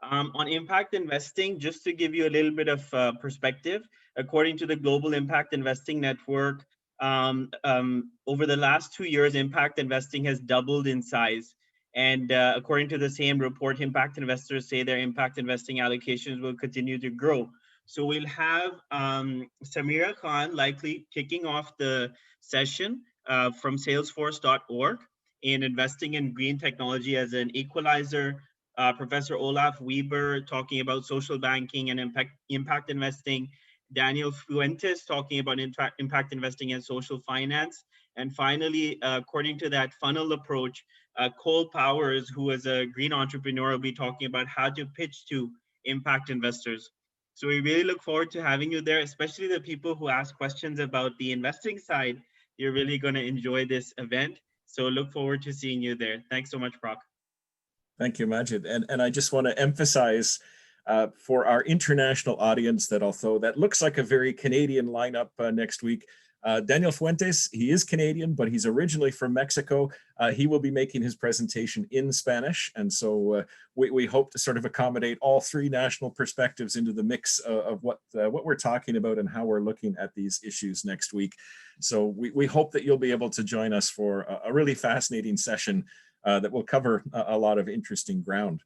On impact investing, just to give you a little bit of perspective, according to the Global Impact Investing Network, over the last 2 years, impact investing has doubled in size. And according to the same report, impact investors say their impact investing allocations will continue to grow. So we'll have Samira Khan likely kicking off the session from salesforce.org in investing in green technology as an equalizer. Professor Olaf Weber talking about social banking and impact investing. Daniel Fuentes talking about impact investing and social finance. And finally, according to that funnel approach, Cole Powers, who is a green entrepreneur, will be talking about how to pitch to impact investors. So we really look forward to having you there, especially the people who ask questions about the investing side. You're really going to enjoy this event. So look forward to seeing you there. Thanks so much, Brock. Thank you, Majid. And I just want to emphasize for our international audience that although that looks like a very Canadian lineup next week, Daniel Fuentes, he is Canadian, but he's originally from Mexico. He will be making his presentation in Spanish. And so we hope to sort of accommodate all three national perspectives into the mix of what we're talking about and how we're looking at these issues next week. So we hope that you'll be able to join us for a really fascinating session that will cover a lot of interesting ground.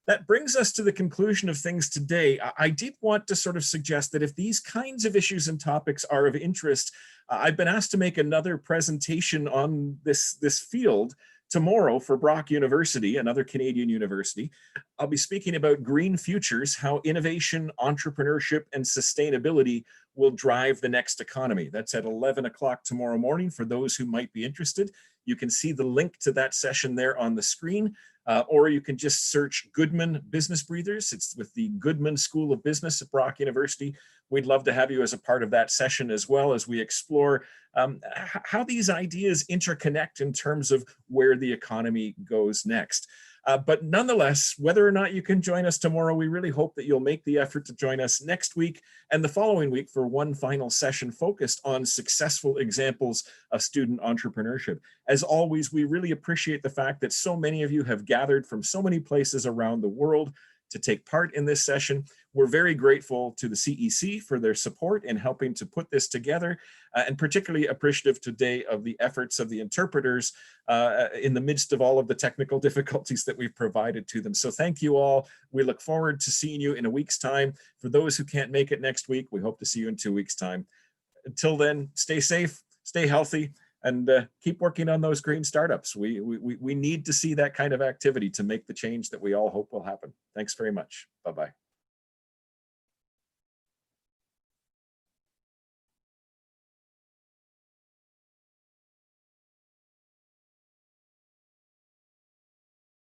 That brings us to the conclusion of things today. I did want to sort of suggest that if these kinds of issues and topics are of interest, I've been asked to make another presentation on this field tomorrow for Brock University, another Canadian university. I'll be speaking about green futures, how innovation, entrepreneurship, and sustainability will drive the next economy. That's at 11 o'clock tomorrow morning for those who might be interested. You can see the link to that session there on the screen, or you can just search Goodman Business Breathers. It's with the Goodman School of Business at Brock University. We'd love to have you as a part of that session as well as we explore how these ideas interconnect in terms of where the economy goes next. But nonetheless, whether or not you can join us tomorrow, we really hope that you'll make the effort to join us next week and the following week for one final session focused on successful examples of student entrepreneurship. As always, we really appreciate the fact that so many of you have gathered from so many places around the world to take part in this session. We're very grateful to the CEC for their support in helping to put this together, and particularly appreciative today of the efforts of the interpreters in the midst of all of the technical difficulties that we've provided to them. So thank you all. We look forward to seeing you in a week's time. For those who can't make it next week, we hope to see you in 2 weeks' time. Until then, stay safe, stay healthy, and keep working on those green startups. We need to see that kind of activity to make the change that we all hope will happen. Thanks very much. Bye-bye.